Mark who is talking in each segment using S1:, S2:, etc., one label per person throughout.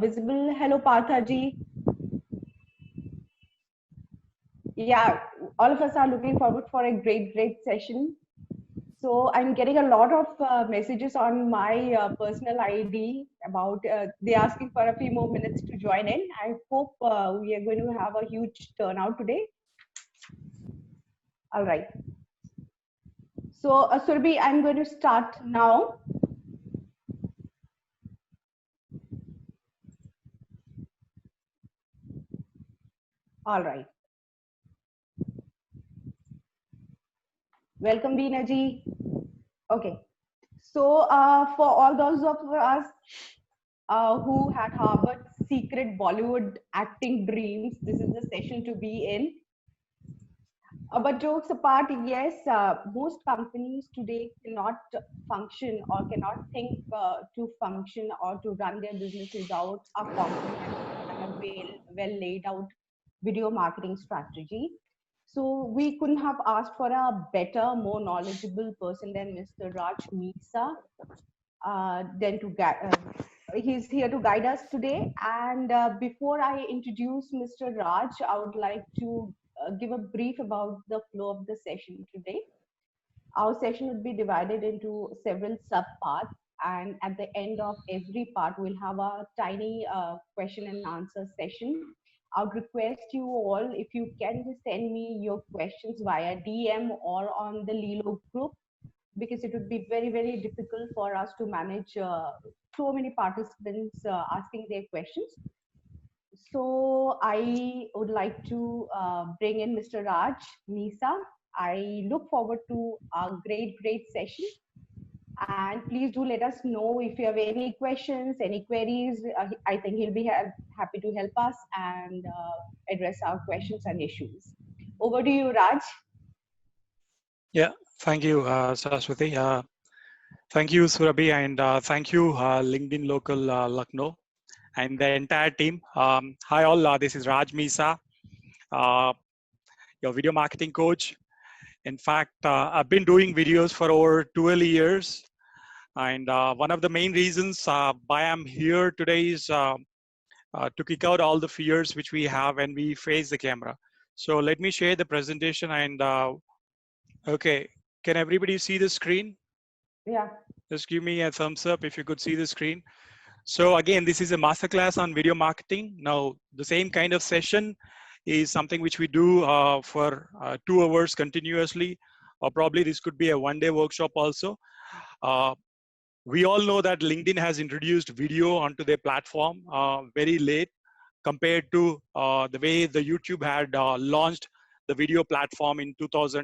S1: visible. Hello, Parthaji. Yeah, all of us are looking forward for a great session. So I'm getting a lot of messages on my personal ID about they asking for a few more minutes to join in. I hope we are going to have a huge turnout today. All right. So Surabhi, I'm going to start now. All right. Welcome, Veena ji. Okay. So for all those of us who had harbored secret Bollywood acting dreams, this is the session to be in. But jokes apart, yes, most companies today cannot function or cannot think to function or to run their business without a comprehensive and a well laid out video marketing strategy. So we couldn't have asked for a better, more knowledgeable person than Mr. Raj Misa. He's here to guide us today. And before I introduce Mr. Raj, I would like to give a brief about the flow of the session today. Our session would be divided into several sub-parts, and at the end of every part, we'll have a tiny question and answer session. I would request you all, if you can just send me your questions via DM or on the Lilo group, because it would be very difficult for us to manage so many participants asking their questions. So I would like to bring in Mr. Raj Nisa. I look forward to a great session. And please do let us know if you have any questions, any queries. I think he'll be happy to help us and address our questions and issues. Over to you, Raj.
S2: Yeah, thank you, Saraswati. Thank you, Surabhi, and thank you, LinkedIn Local Lucknow, and the entire team. Hi all, this is Raj Misa, your video marketing coach. In fact, I've been doing videos for over 12 years. And one of the main reasons why I'm here today is to kick out all the fears which we have when we face the camera. So let me share the presentation and okay, can everybody see the screen?
S1: Yeah.
S2: Just give me a thumbs up if you could see the screen. So again, this is a masterclass on video marketing. Now, the same kind of session is something which we do for 2 hours continuously, or probably this could be a one-day workshop also. We all know that LinkedIn has introduced video onto their platform very late compared to the way the YouTube had launched the video platform in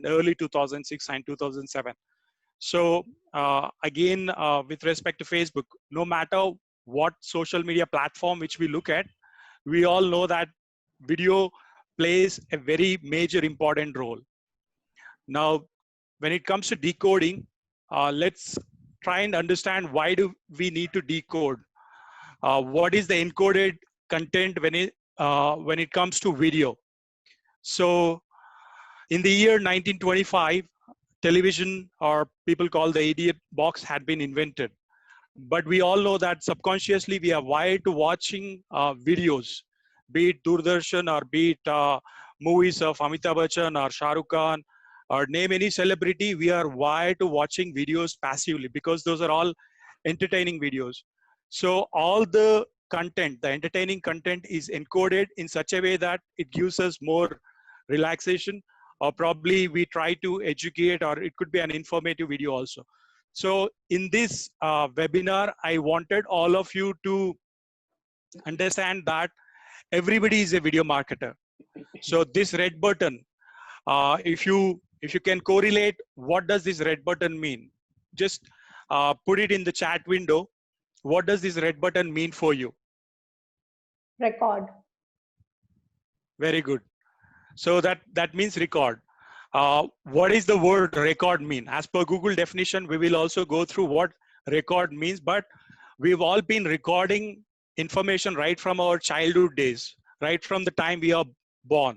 S2: early 2006 and 2007. So again, with respect to Facebook, no matter what social media platform which we look at, we all know that video plays a very major important role. Now, when it comes to decoding, let's try and understand why do we need to decode. What is the encoded content when it comes to video? So in the year 1925, television, or people call the idiot box, had been invented. But we all know that subconsciously we are wired to watching videos, be it Doordarshan or be it movies of Amitabh Bachchan or Shah Rukh Khan, or name any celebrity. We are wired to watching videos passively because those are all entertaining videos. So all the content, the entertaining content, is encoded in such a way that it gives us more relaxation, or probably we try to educate, or it could be an informative video also. So in this webinar, I wanted all of you to understand that everybody is a video marketer. So this red button, if you can correlate, what does this red button mean? Just put it in the chat window. What does this red button mean for you?
S1: Record.
S2: Very good. So that means record. What is the word record mean? As per Google definition, we will also go through what record means, but we've all been recording information right from our childhood days, right from the time we are born.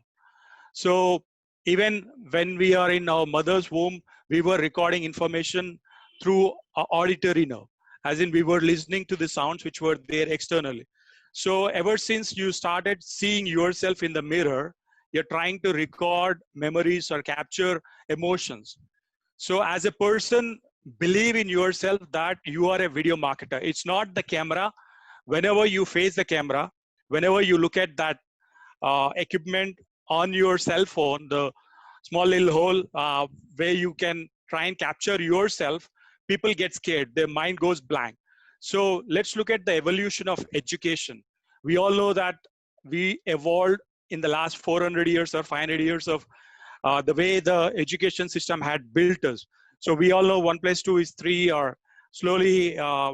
S2: So even when we are in our mother's womb, we were recording information through our auditory nerve, as in we were listening to the sounds which were there externally. So ever since you started seeing yourself in the mirror, you're trying to record memories or capture emotions. So as a person, believe in yourself that you are a video marketer. It's not the camera. Whenever you face the camera, whenever you look at that equipment on your cell phone, the small little hole where you can try and capture yourself, people get scared. Their mind goes blank. So let's look at the evolution of education. We all know that we evolved in the last 400 years or 500 years of the way the education system had built us. So we all know 1 plus 2 is 3, or slowly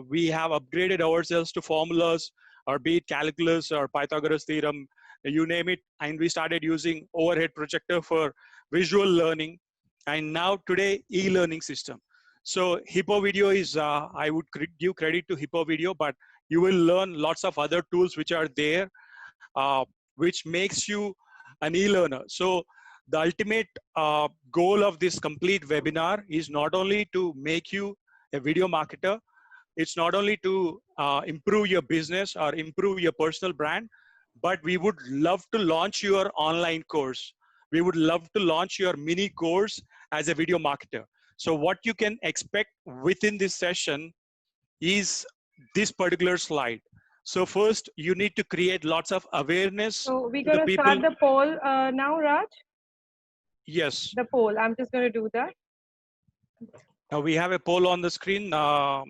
S2: we have upgraded ourselves to formulas, or be it calculus or Pythagoras theorem, you name it. And we started using overhead projector for visual learning. And now today, e-learning system. So Hippo Video is, I would give credit to Hippo Video, but you will learn lots of other tools which are there, uh, which makes you an e-learner. So the ultimate goal of this complete webinar is not only to make you a video marketer, it's not only to improve your business or improve your personal brand, but we would love to launch your online course. We would love to launch your mini course as a video marketer. So what you can expect within this session is this particular slide. So first, you need to create lots of awareness
S3: So we're
S2: to the
S3: going to
S2: people.
S3: start the poll now, Raj.
S2: Yes.
S3: The poll. I'm just going to do that.
S2: Now we have a poll on the screen. I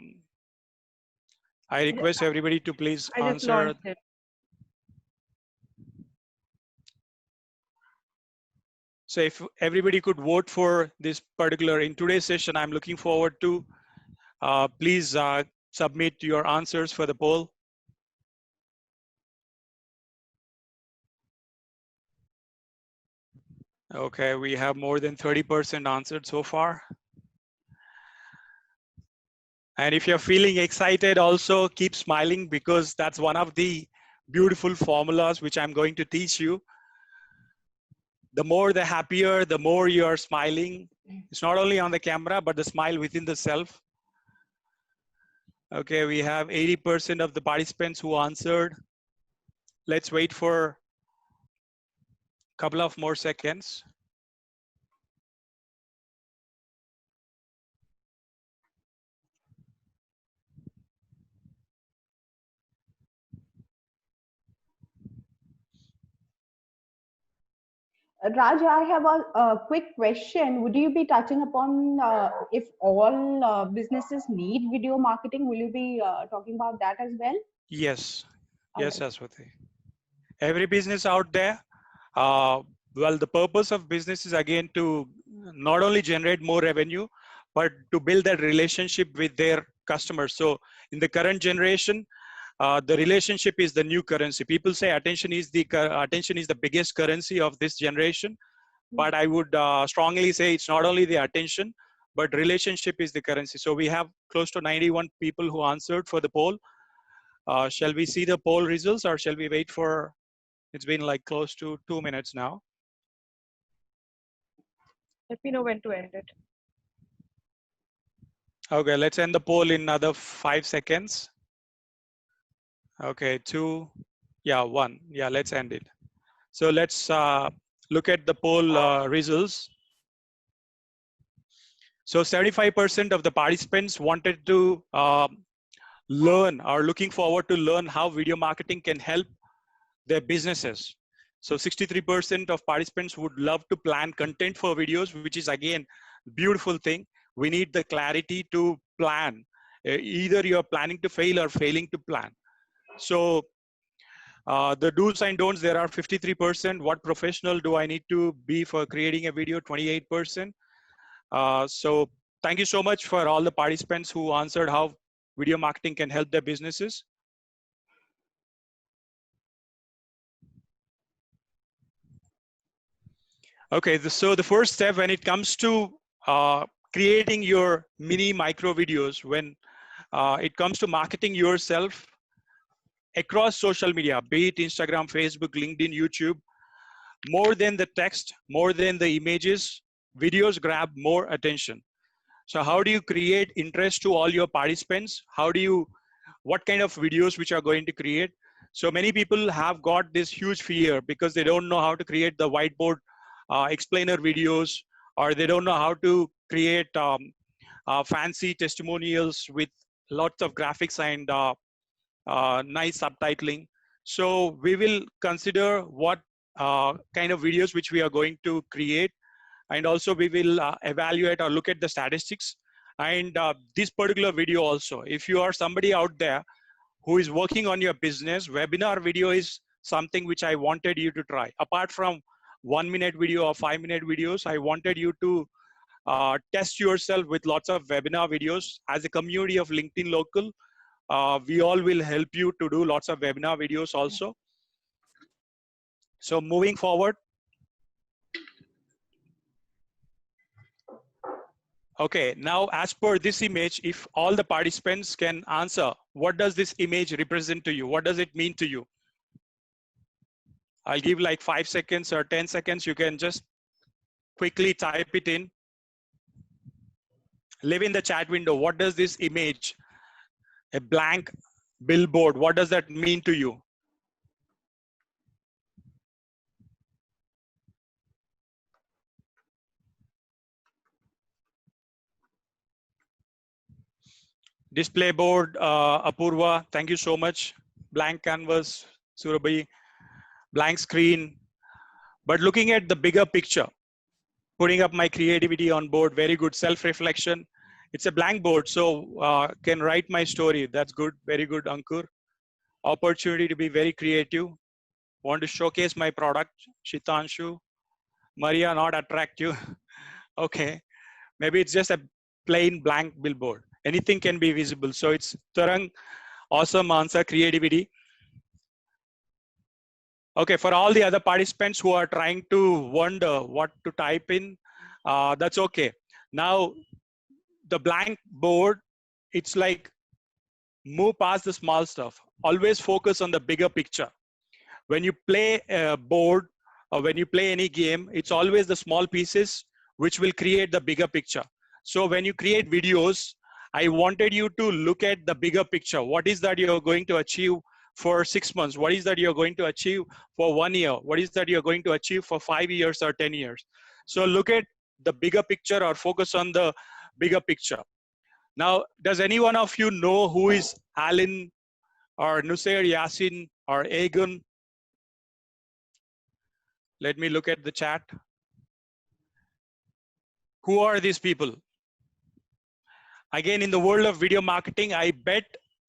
S2: request everybody to please
S3: I just
S2: answer.
S3: launched it.
S2: So if everybody could vote for this particular, in today's session, I'm looking forward to, please submit your answers for the poll. Okay, we have more than 30% answered so far. And if you're feeling excited, also keep smiling, because that's one of the beautiful formulas which I'm going to teach you. The more the happier, the more you're smiling. It's not only on the camera, but the smile within the self. Okay, we have 80% of the participants who answered. Let's wait for a couple of more seconds.
S1: Raj, I have a quick question. Would you be touching upon if all businesses need video marketing? Will you be talking about that as well?
S2: Yes, yes,
S1: Alright.
S2: Aswati. Every business out there, well, the purpose of business is again to not only generate more revenue, but to build that relationship with their customers. So in the current generation, the relationship is the new currency. People say attention is the biggest currency of this generation, but I would strongly say it's not only the attention, but relationship is the currency. So we have close to 91 people who answered for the poll. Shall we see the poll results, or shall we wait for? It's been like close to 2 minutes now.
S3: Let me know when to end it.
S2: Okay, let's end the poll in another 5 seconds. Okay, 2, yeah, 1. Yeah, let's end it. So let's look at the poll results. So 75% of the participants wanted to learn, or looking forward to learn, how video marketing can help their businesses. So 63% of participants would love to plan content for videos, which is again beautiful thing. We need the clarity to plan. Either you're planning to fail or failing to plan. So the do's and don'ts, there are 53%. What professional do I need to be for creating a video? 28%. So thank you so much for all the participants who answered how video marketing can help their businesses. Okay, so the first step when it comes to creating your mini micro videos, when it comes to marketing yourself across social media, be it Instagram, Facebook, LinkedIn, YouTube, more than the text, more than the images, videos grab more attention. So how do you create interest to all your participants? What kind of videos which are going to create? So many people have got this huge fear because they don't know how to create the whiteboard explainer videos, or they don't know how to create fancy testimonials with lots of graphics and nice subtitling. So we will consider what kind of videos which we are going to create, and also we will evaluate or look at the statistics. And this particular video also, if you are somebody out there who is working on your business, webinar video is something which I wanted you to try. Apart from 1-minute video or 5-minute videos, I wanted you to test yourself with lots of webinar videos. As a community of LinkedIn Local, we all will help you to do lots of webinar videos also. So moving forward. Okay, now as per this image, if all the participants can answer, what does this image represent to you? What does it mean to you? I'll give like 5 seconds or 10 seconds. You can just quickly type it in. Live in the chat window. What does this image, a blank billboard, what does that mean to you? Display board, Apurva, thank you so much. Blank canvas, Surabhi, blank screen. But looking at the bigger picture, putting up my creativity on board, very good self-reflection. It's a blank board, so can write my story. That's good, very good, Ankur. Opportunity to be very creative. Want to showcase my product, Shitanshu. Maria, not attractive. Okay, maybe it's just a plain blank billboard. Anything can be visible. So it's Tarang, awesome answer, creativity. Okay, for all the other participants who are trying to wonder what to type in, that's okay. Now, the blank board, it's like move past the small stuff. Always focus on the bigger picture. When you play a board or when you play any game, it's always the small pieces which will create the bigger picture. So when you create videos, I wanted you to look at the bigger picture. What is that you're going to achieve for 6 months? What is that you're going to achieve for 1 year? What is that you're going to achieve for 5 years or 10 years? So look at the bigger picture or focus on the bigger picture. Now, does any one of you know who is Alan or Nusair Yasin or Egan? Let me look at the chat. Who are these people? Again, in the world of video marketing, I bet,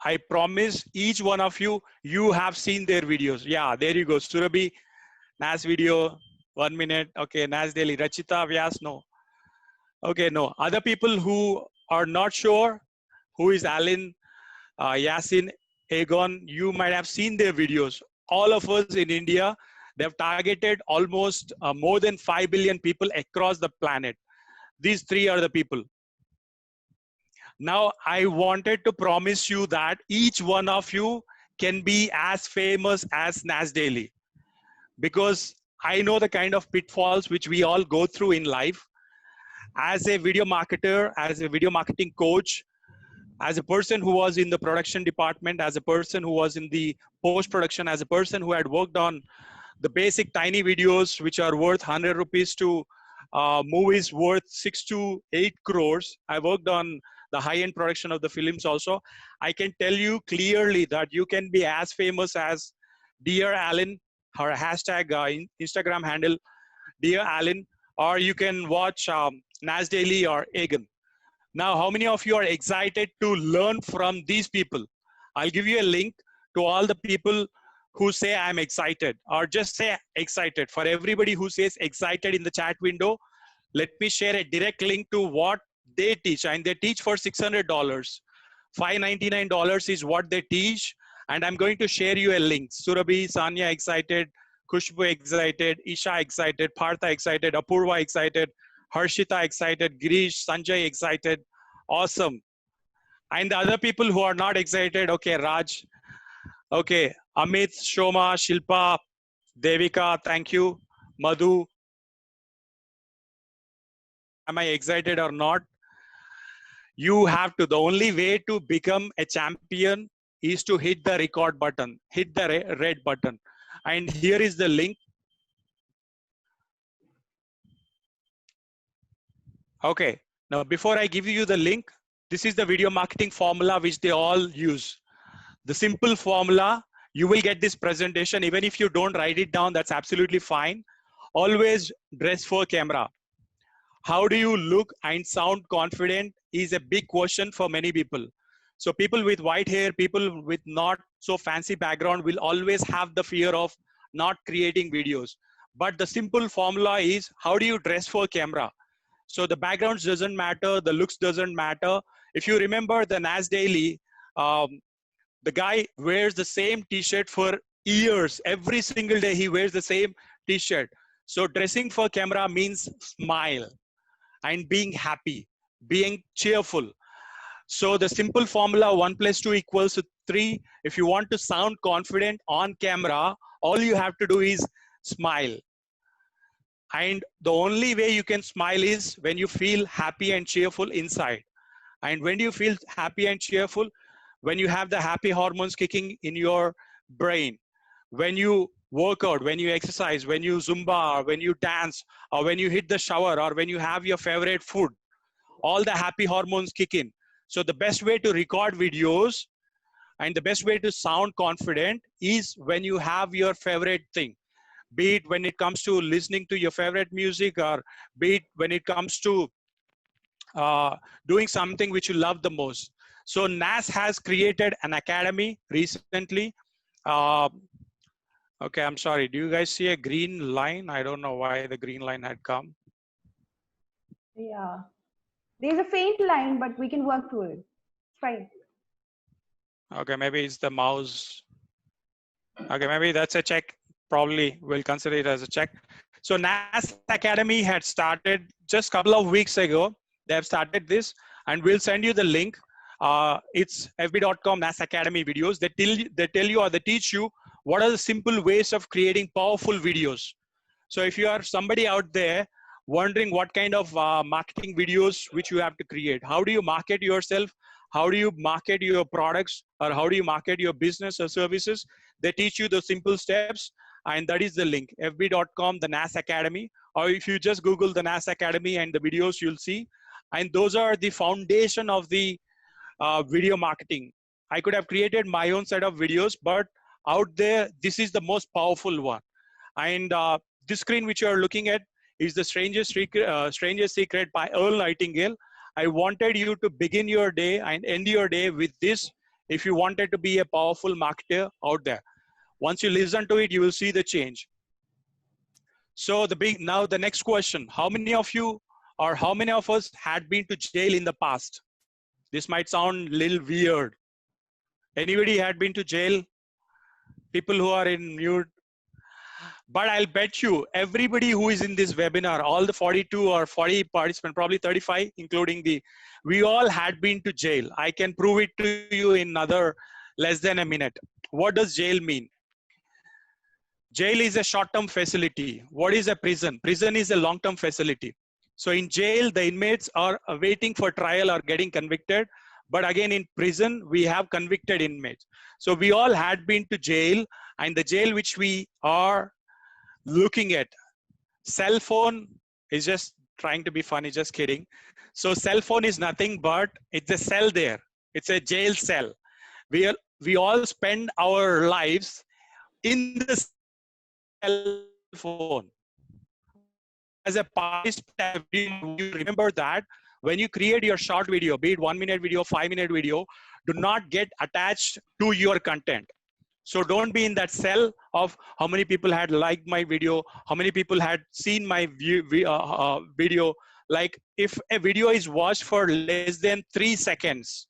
S2: I promise each one of you, you have seen their videos. Yeah, there you go. Surabhi, Nas video, 1 minute. Okay, Nas Daily. Rachita, Vyas, no. Okay, no. Other people who are not sure who is Alan, Yasin, Egon, you might have seen their videos. All of us in India, they've targeted almost more than 5 billion people across the planet. These three are the people. Now, I wanted to promise you that each one of you can be as famous as Nas Daily, because I know the kind of pitfalls which we all go through in life. As a video marketer, as a video marketing coach, as a person who was in the production department, as a person who was in the post-production, as a person who had worked on the basic tiny videos which are worth 100 rupees to movies worth 6 to 8 crores. I worked on the high-end production of the films also. I can tell you clearly that you can be as famous as Dear Alan, her hashtag Instagram handle, Dear Alan, or you can watch Nas Daily or Egan. Now, how many of you are excited to learn from these people? I'll give you a link to all the people who say I'm excited, or just say excited. For everybody who says excited in the chat window, let me share a direct link to what they teach. And they teach for $600. $599 is what they teach. And I'm going to share you a link. Surabhi, Sanya excited, Kushbu excited, Isha excited, Partha excited, Apurva excited, Harshita excited, Girish, Sanjay excited. Awesome. And the other people who are not excited, okay, Raj, okay, Amit, Shoma, Shilpa, Devika, thank you, Madhu. Am I excited or not? You have to. The only way to become a champion is to hit the record button, hit the red button. And here is the link. Okay, now before I give you the link, this is the video marketing formula which they all use. The simple formula, you will get this presentation. Even if you don't write it down, that's absolutely fine. Always dress for camera. How do you look and sound confident is a big question for many people. So people with white hair, people with not so fancy background will always have the fear of not creating videos. But the simple formula is, how do you dress for camera? So the backgrounds doesn't matter, the looks doesn't matter. If you remember the NAS Daily, the guy wears the same t-shirt for years. Every single day he wears the same t-shirt. So dressing for camera means smile and being happy, being cheerful. So the simple formula 1 + 2 = 3. If you want to sound confident on camera, all you have to do is smile. And the only way you can smile is when you feel happy and cheerful inside. And when you feel happy and cheerful, when you have the happy hormones kicking in your brain, when you work out, when you exercise, when you Zumba, or when you dance, or when you hit the shower, or when you have your favorite food, all the happy hormones kick in. So the best way to record videos and the best way to sound confident is when you have your favorite thing. Be it when it comes to listening to your favorite music, or be it when it comes to doing something which you love the most. So NAS has created an academy recently. Uh, okay, I'm sorry. Do you guys see a green line? I don't know why the green line had come.
S1: Yeah. There's a faint line, but we can work through it. It's fine.
S2: Okay, maybe it's the mouse. Okay, maybe that's a check. Probably we'll consider it as a check. So NAS Academy had started just a couple of weeks ago. They have started this, and we'll send you the link. It's fb.com NAS Academy videos. They tell you or they teach you what are the simple ways of creating powerful videos. So if you are somebody out there wondering what kind of marketing videos which you have to create, how do you market yourself? How do you market your products, or how do you market your business or services? They teach you the simple steps, and that is the link, fb.com, the NAS Academy. Or if you just Google the NAS Academy and the videos, you'll see. And those are the foundation of the video marketing. I could have created my own set of videos, but out there, this is the most powerful one. And this screen which you are looking at is the Strangest Secret by Earl Nightingale. I wanted you to begin your day and end your day with this if you wanted to be a powerful marketer out there. Once you listen to it, you will see the change. So now the next question, how many of you or how many of us had been to jail in the past? This might sound a little weird. Anybody had been to jail? People who are in mute. But I'll bet you everybody who is in this webinar, all the 42 or 40 participants, probably 35, including we all had been to jail. I can prove it to you in another less than a minute. What does jail mean? Jail is a short-term facility. What is a prison? Prison is a long-term facility. So in jail, the inmates are waiting for trial or getting convicted. But again, in prison, we have convicted inmates. So we all had been to jail, and the jail which we are looking at, cell phone is just trying to be funny, just kidding. So cell phone is nothing but it's a cell there. It's a jail cell. We all spend our lives in the cell phone. As a participant, you remember that when you create your short video, be it 1 minute video, 5-minute video, do not get attached to your content. So don't be in that cell of how many people had liked my video, how many people had seen my video. Like if a video is watched for less than 3 seconds,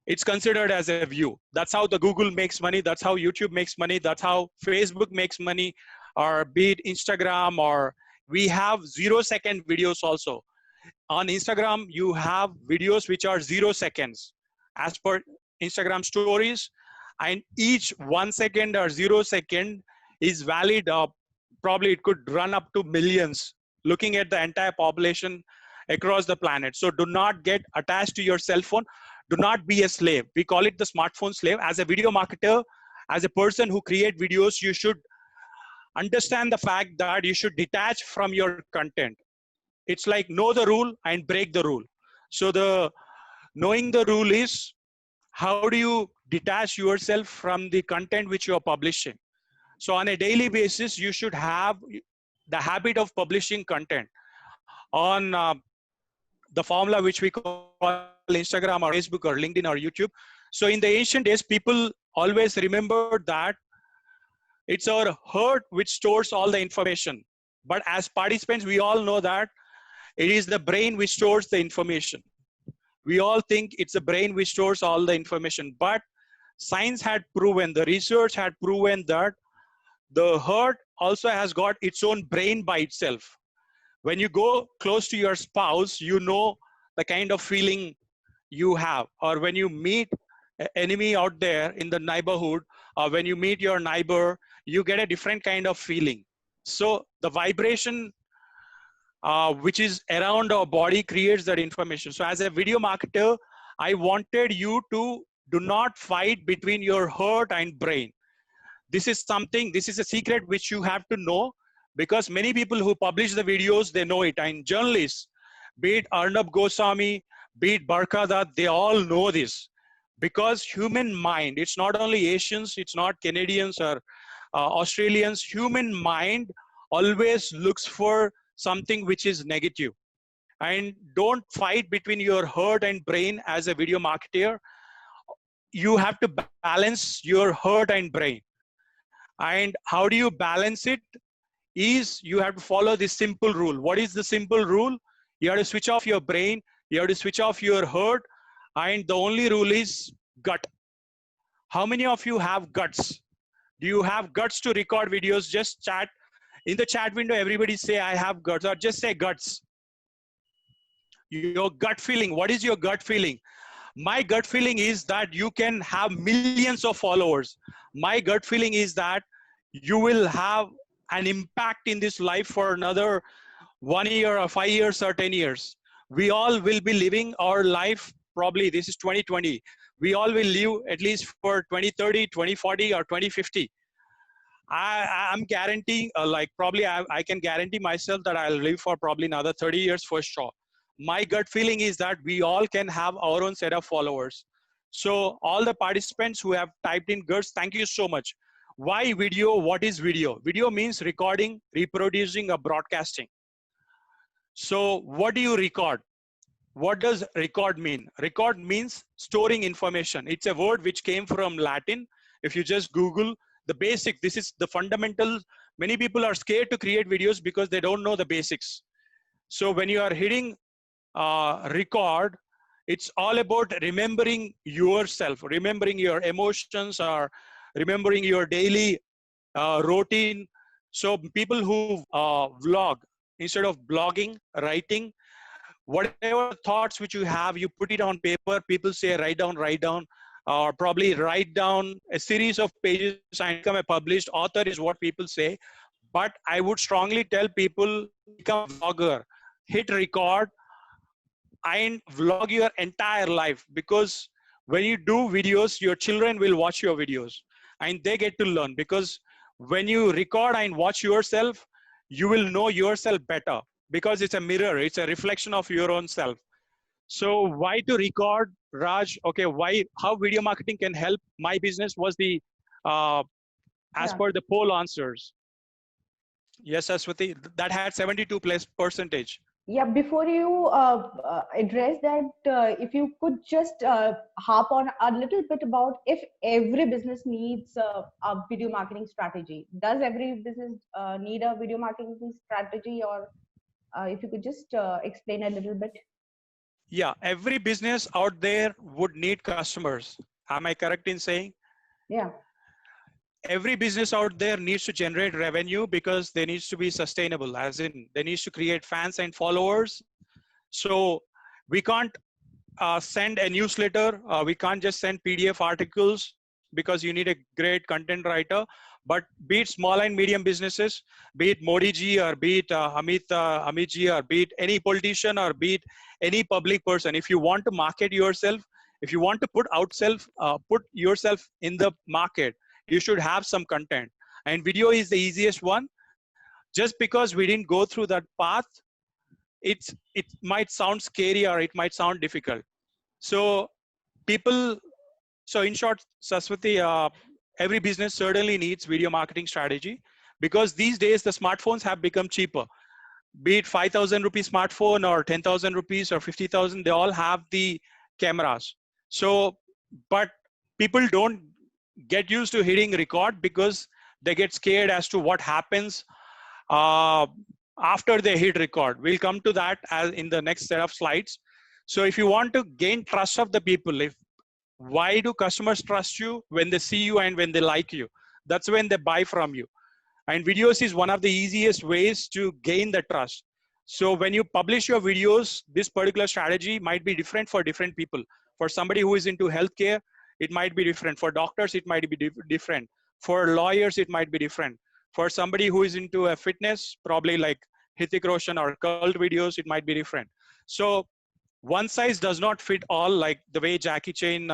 S2: it's considered as a view. That's how the Google makes money. That's how YouTube makes money. That's how Facebook makes money, or be it Instagram, or we have 0-second videos also. On Instagram, you have videos which are 0 seconds as per Instagram stories, and each 1 second or 0 second is valid. Probably it could run up to millions, looking at the entire population across the planet. So do not get attached to your cell phone. do not be a slave. We call it the smartphone slave. As a video marketer, as a person who create videos, you should understand the fact that you should detach from your content. It's like know the rule and break the rule. So the knowing the rule is, how do you detach yourself from the content which you are publishing? So on a daily basis, you should have the habit of publishing content on the formula which we call Instagram or Facebook or LinkedIn or YouTube. So in the ancient days, people always remembered that it's our heart which stores all the information. But as participants, we all know that it is the brain which stores the information. We all think it's the brain which stores all the information. But science had proven, the research had proven that the heart also has got its own brain by itself. When you go close to your spouse, you know the kind of feeling you have. Or when you meet an enemy out there in the neighborhood, or when you meet your neighbor, you get a different kind of feeling. So the vibration which is around our body creates that information. So as a video marketer, I wanted you to do not fight between your heart and brain. This is something, this is a secret which you have to know, because many people who publish the videos, they know it. And journalists, be it Arnab Goswami, be it Barkada, they all know this. Because human mind, it's not only Asians, it's not Canadians or Australians, human mind always looks for something which is negative. And don't fight between your heart and brain as a video marketer. You have to balance your heart and brain. And how do you balance it? Is you have to follow this simple rule. What is the simple rule? You have to switch off your brain, you have to switch off your heart, and the only rule is gut. How many of you have guts? Do you have guts to record videos? Just chat. In the chat window, everybody say, I have guts, or just say guts. Your gut feeling. What is your gut feeling? My gut feeling is that you can have millions of followers. My gut feeling is that you will have an impact in this life for another 1 year or 5 years or 10 years. We all will be living our life, probably this is 2020. We all will live at least for 2030, 2040 or 2050. I'm guaranteeing, probably I can guarantee myself that I'll live for probably another 30 years for sure. My gut feeling is that we all can have our own set of followers. So all the participants who have typed in guts, thank you so much. Why video? What is video? Video means recording, reproducing, or broadcasting. So what do you record? What does record mean? Record means storing information. It's a word which came from Latin. If you just Google the basic, this is the fundamental. Many people are scared to create videos because they don't know the basics. So when you are hitting record, it's all about remembering yourself, remembering your emotions, or remembering your daily routine. So people who vlog, instead of blogging, writing, whatever thoughts which you have, you put it on paper. People say write down, or probably write down a series of pages and become a published author is what people say. But I would strongly tell people, become a vlogger, hit record and vlog your entire life. Because when you do videos, your children will watch your videos and they get to learn. Because when you record and watch yourself, you will know yourself better, because it's a mirror, it's a reflection of your own self. So why to record, Raj? Okay, why, how video marketing can help my business was the, as per the poll answers. Yes, Aswati, that had 72+%.
S1: Yeah, before you address that, if you could just harp on a little bit about if every business needs a video marketing strategy. Does every business need a video marketing strategy? Or if you could just explain a little bit.
S2: Yeah, every business out there would need customers. Am I correct in saying?
S1: Yeah.
S2: Every business out there needs to generate revenue, because they needs to be sustainable, as in they needs to create fans and followers. So we can't send a newsletter. We can't just send PDF articles, because you need a great content writer. But be it small and medium businesses, be it Modi ji, or be it Amit ji, or be it any politician, or be it any public person, if you want to market yourself, If you want to put yourself in the market, you should have some content. And video is the easiest one. Just because we didn't go through that path, it might sound scary or it might sound difficult. So people, so in short, Saswati, every business certainly needs video marketing strategy, because these days the smartphones have become cheaper. Be it 5,000 rupees smartphone or 10,000 rupees or 50,000, they all have the cameras. So, but people don't get used to hitting record because they get scared as to what happens uh, after they hit record. We'll come to that as in the next set of slides. So if you want to gain trust of the people, why do customers trust you? When they see you and when they like you, that's when they buy from you. And videos is one of the easiest ways to gain the trust. So when you publish your videos, this particular strategy might be different for different people. For somebody who is into healthcare, it might be different. For doctors, it might be different. For lawyers, it might be different. For somebody who is into a fitness, probably like Hithik Roshan or cult videos, it might be different. So one size does not fit all, like the way Jackie Chan,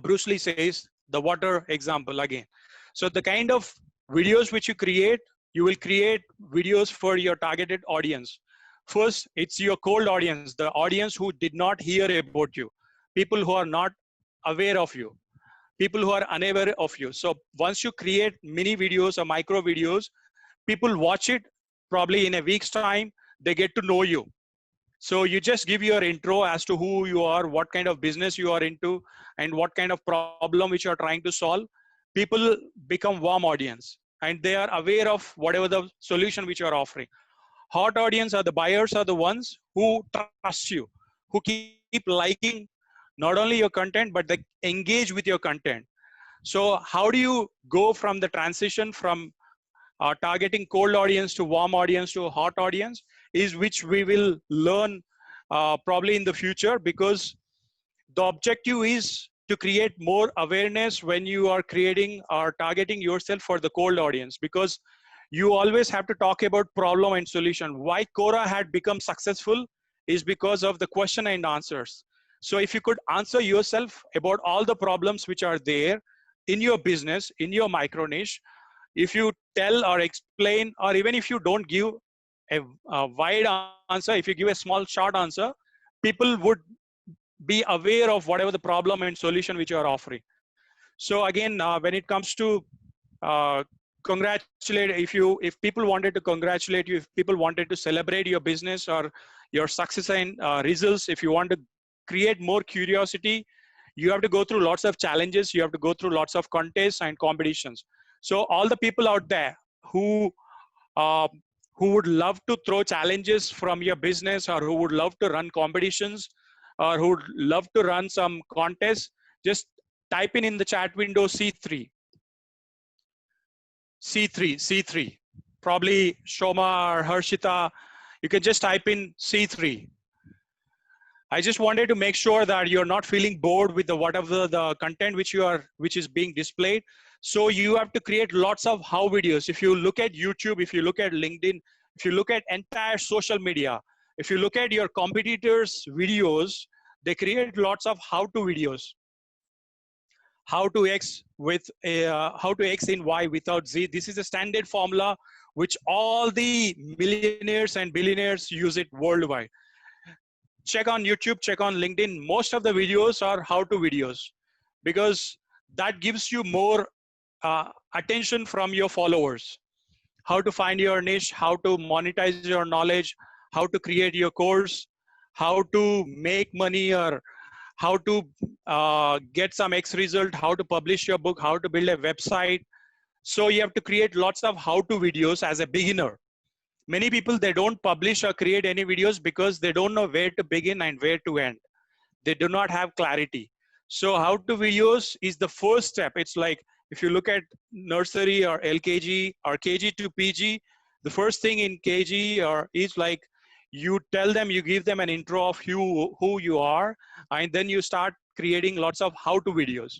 S2: Bruce Lee says, the water example again. So the kind of videos which you create, you will create videos for your targeted audience. First, it's your cold audience, the audience who did not hear about you, people who are not aware of you, people who are unaware of you. So once you create mini videos or micro videos, people watch it probably in a week's time, they get to know you. So you just give your intro as to who you are, what kind of business you are into, and what kind of problem which you are trying to solve. People become warm audience and they are aware of whatever the solution which you are offering. Hot audience are the buyers, are the ones who trust you, who keep liking not only your content, but they engage with your content. So how do you go from the transition from targeting cold audience to warm audience to hot audience, is which we will learn probably in the future, because the objective is to create more awareness when you are creating or targeting yourself for the cold audience, because you always have to talk about problem and solution. Why Quora had become successful is because of the question and answers. So if you could answer yourself about all the problems which are there in your business, in your micro niche, if you tell or explain, or even if you don't give a wide answer, if you give a small short answer, people would be aware of whatever the problem and solution which you are offering. So again, when it comes to congratulate, if people wanted to congratulate you, if people wanted to celebrate your business or your success and results, if you want to create more curiosity, you have to go through lots of challenges, you have to go through lots of contests and competitions. So all the people out there uh, who would love to throw challenges from your business, or who would love to run competitions, or who would love to run some contests, just type in the chat window C3. C3. Probably Shoma or Harshita, you can just type in C3. I just wanted to make sure that you're not feeling bored with the whatever the content which is being displayed. So you have to create lots of how videos. If you look at YouTube, if you look at LinkedIn, if you look at entire social media, if you look at your competitors' videos, they create lots of how-to videos. How to X with how to X in Y without Z. This is a standard formula which all the millionaires and billionaires use it worldwide. Check on YouTube, check on LinkedIn. Most of the videos are how-to videos, because that gives you more attention from your followers. How to find your niche, how to monetize your knowledge, how to create your course, how to make money, or how to get some X result, how to publish your book, how to build a website. So you have to create lots of how-to videos as a beginner. Many people, they don't publish or create any videos because they don't know where to begin and where to end. They do not have clarity. So how-to videos is the first step. It's like if you look at nursery or LKG or KG to PG, the first thing in KG or is like you tell them, you give them an intro of who you are, and then you start creating lots of how-to videos.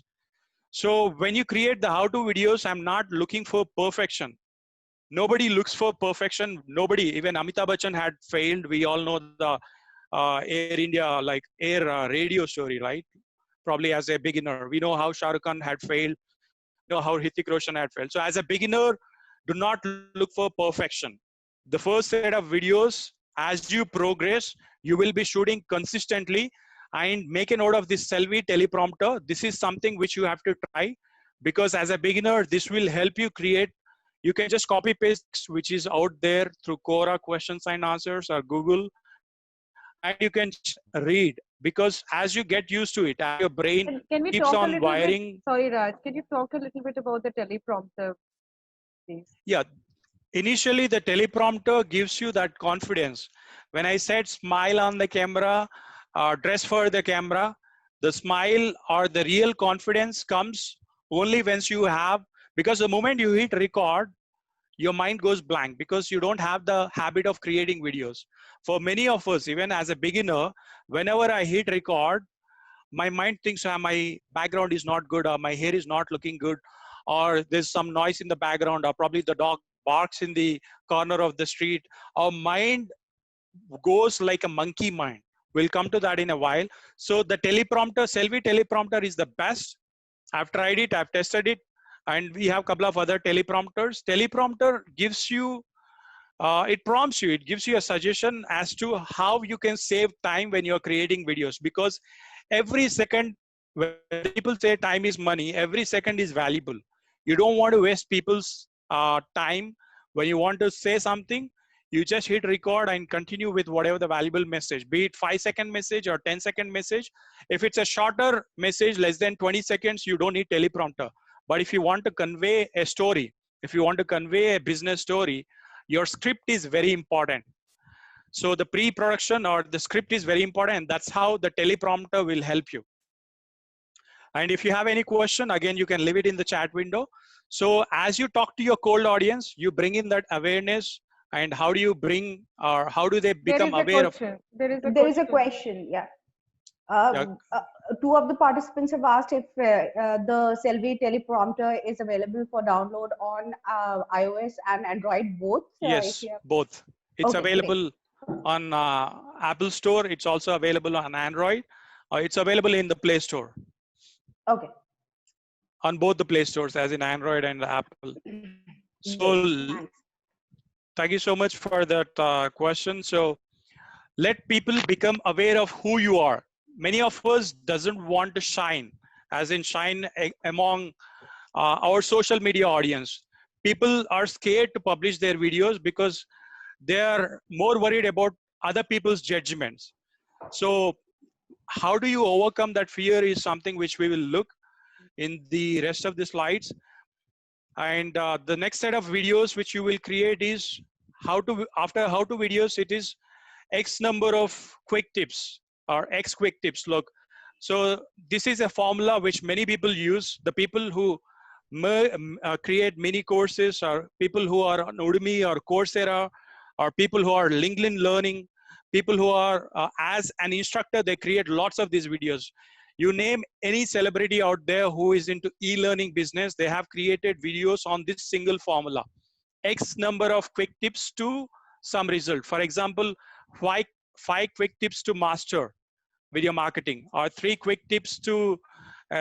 S2: So when you create the how-to videos, I'm not looking for perfection. Nobody looks for perfection. Nobody, even Amitabh Bachchan had failed. We all know the Air India, like Air radio story, right? Probably as a beginner. We know how Shah Rukh Khan had failed. We know how Hrithik Roshan had failed. So as a beginner, do not look for perfection. The first set of videos, as you progress, you will be shooting consistently, and make a note of this Selvi teleprompter. This is something which you have to try, because as a beginner, this will help you create. You can just copy paste which is out there through Quora questions and answers or Google, and you can just read, because as you get used to it, as your brain
S3: Can we
S2: keeps
S3: talk a
S2: on
S3: little bit?
S2: wiring.
S3: Sorry, Raj. Can you talk a little bit about the teleprompter, please?
S2: Yeah, initially the teleprompter gives you that confidence. When I said smile on the camera, dress for the camera, the smile or the real confidence comes only once you have, because the moment you hit record, your mind goes blank, because you don't have the habit of creating videos. For many of us, even as a beginner, whenever I hit record, my mind thinks, my background is not good, or my hair is not looking good, or there's some noise in the background, or probably the dog barks in the corner of the street. Our mind goes like a monkey mind. We'll come to that in a while. So the teleprompter, Selvi teleprompter is the best. I've tried it, I've tested it, and we have a couple of other teleprompters. Teleprompter gives you, it prompts you, it gives you a suggestion as to how you can save time when you're creating videos, because every second, when people say time is money, every second is valuable. You don't want to waste people's time. When you want to say something, you just hit record and continue with whatever the valuable message, be it 5-second message or 10-second message. If it's a shorter message, less than 20 seconds, you don't need teleprompter. But if you want to convey a story, if you want to convey a business story, your script is very important. So the pre-production or the script is very important. That's how the teleprompter will help you. And if you have any question, again, you can leave it in the chat window. So as you talk to your cold audience, you bring in that awareness. And how do you bring, or how do they
S3: There
S2: become
S3: is a
S2: aware of?
S3: question. There is a
S1: There is a
S3: question.
S1: question, yeah.
S2: Yeah,
S1: Two of the participants have asked if the Selvi teleprompter is available for download on iOS and Android both. If
S2: yes,
S1: you have,
S2: both. It's
S1: okay, great.
S2: available on Apple Store. It's also available on Android. It's available in the Play Store,
S1: Okay,
S2: on both the Play Stores, as in Android and Apple. So
S1: great. Thanks.
S2: thank you so much for that question. So let people become aware of who you are. Many of us doesn't want to shine, as in shine among our social media audience. People are scared to publish their videos because they are more worried about other people's judgments. So how do you overcome that fear is something which we will look in the rest of the slides. And the next set of videos which you will create is how to, after how to videos, it is X number of quick tips or X quick tips. Look, so this is a formula which many people use. The people who create mini courses, or people who are on Udemy or Coursera, or people who are LinkedIn Learning, people who are as an instructor, they create lots of these videos. You name any celebrity out there who is into e-learning business, they have created videos on this single formula. X number of quick tips to some result. For example, five quick tips to master video marketing, or 3 quick tips to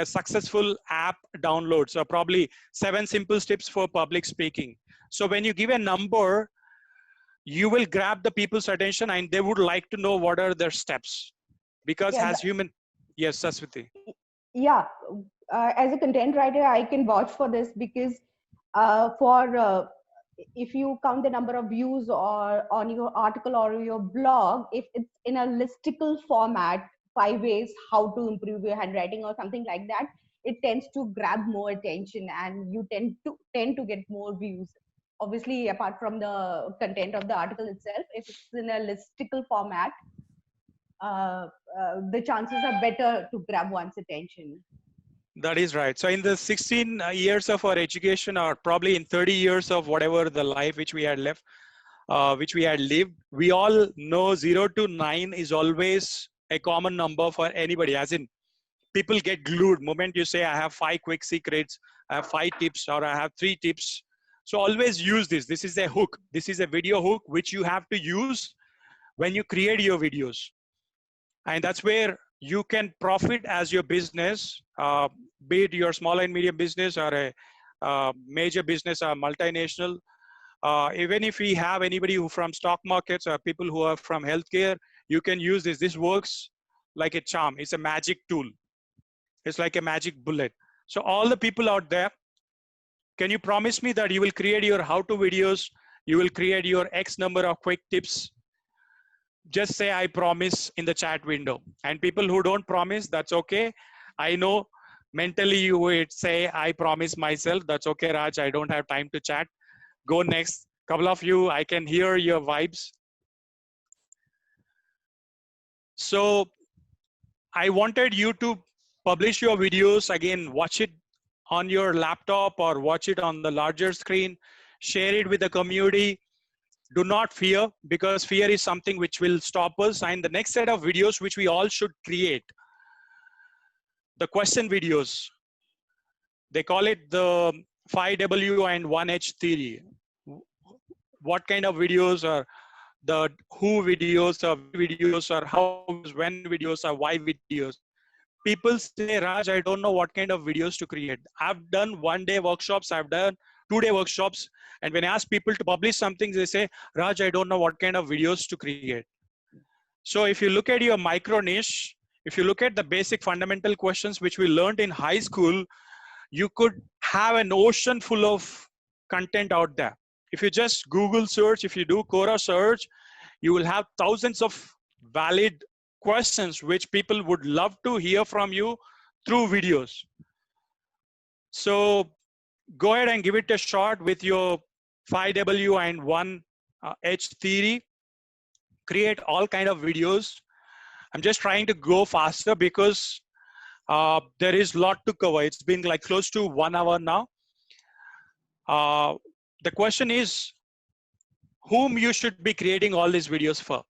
S2: successful app downloads, or probably 7 simple tips for public speaking. So when you give a number, you will grab the people's attention, and they would like to know what are their steps. Because
S1: Yeah,
S2: as human, yes, Saswati.
S1: yeah. As a content writer, I can vouch for this because if you count the number of views or on your article or your blog, if it's in a listicle format, 5 ways how to improve your handwriting or something like that, it tends to grab more attention and you tend to get more views. Obviously, apart from the content of the article itself, if it's in a listicle format, the chances are better to grab one's attention.
S2: That is right. So in the 16 years of our education, or probably in 30 years of whatever the life which we had left, which we had lived, we all know 0 to 9 is always a common number for anybody. As in, people get glued moment you say, I have 5 quick secrets, I have 5 tips, or I have 3 tips. So always use this. This is a hook. This is a video hook which you have to use when you create your videos. And that's where you can profit as your business, be it your small and medium business or a major business or multinational. Even if we have anybody who from stock markets or people who are from healthcare, you can use this. This works like a charm. It's a magic tool. It's like a magic bullet. So all the people out there, can you promise me that you will create your how-to videos? You will create your X number of quick tips. Just say I promise in the chat window. And people who don't promise, that's okay. I know mentally you would say I promise myself. That's okay, Raj. I don't have time to chat. Go next. Couple of you, I can hear your vibes. So I wanted you to publish your videos. Again, watch it on your laptop or watch it on the larger screen. Share it with the community. Do not fear, because fear is something which will stop us. And the next set of videos which we all should create, the question videos. They call it the 5W and 1H theory. What kind of videos are the who videos or videos or how videos, when videos or why videos? People say, Raj, I don't know what kind of videos to create. I've done 1-day workshops, I've done 2-day workshops. And when I ask people to publish something, they say, Raj, I don't know what kind of videos to create. So if you look at your micro niche, if you look at the basic fundamental questions which we learned in high school, you could have an ocean full of content out there. If you just Google search, if you do Quora search, you will have thousands of valid questions which people would love to hear from you through videos. So go ahead and give it a shot with your 5W and 1H theory. Create all kind of videos. I'm just trying to go faster because there is a lot to cover. It's been like close to 1 hour now. The question is, whom you should be creating all these videos for?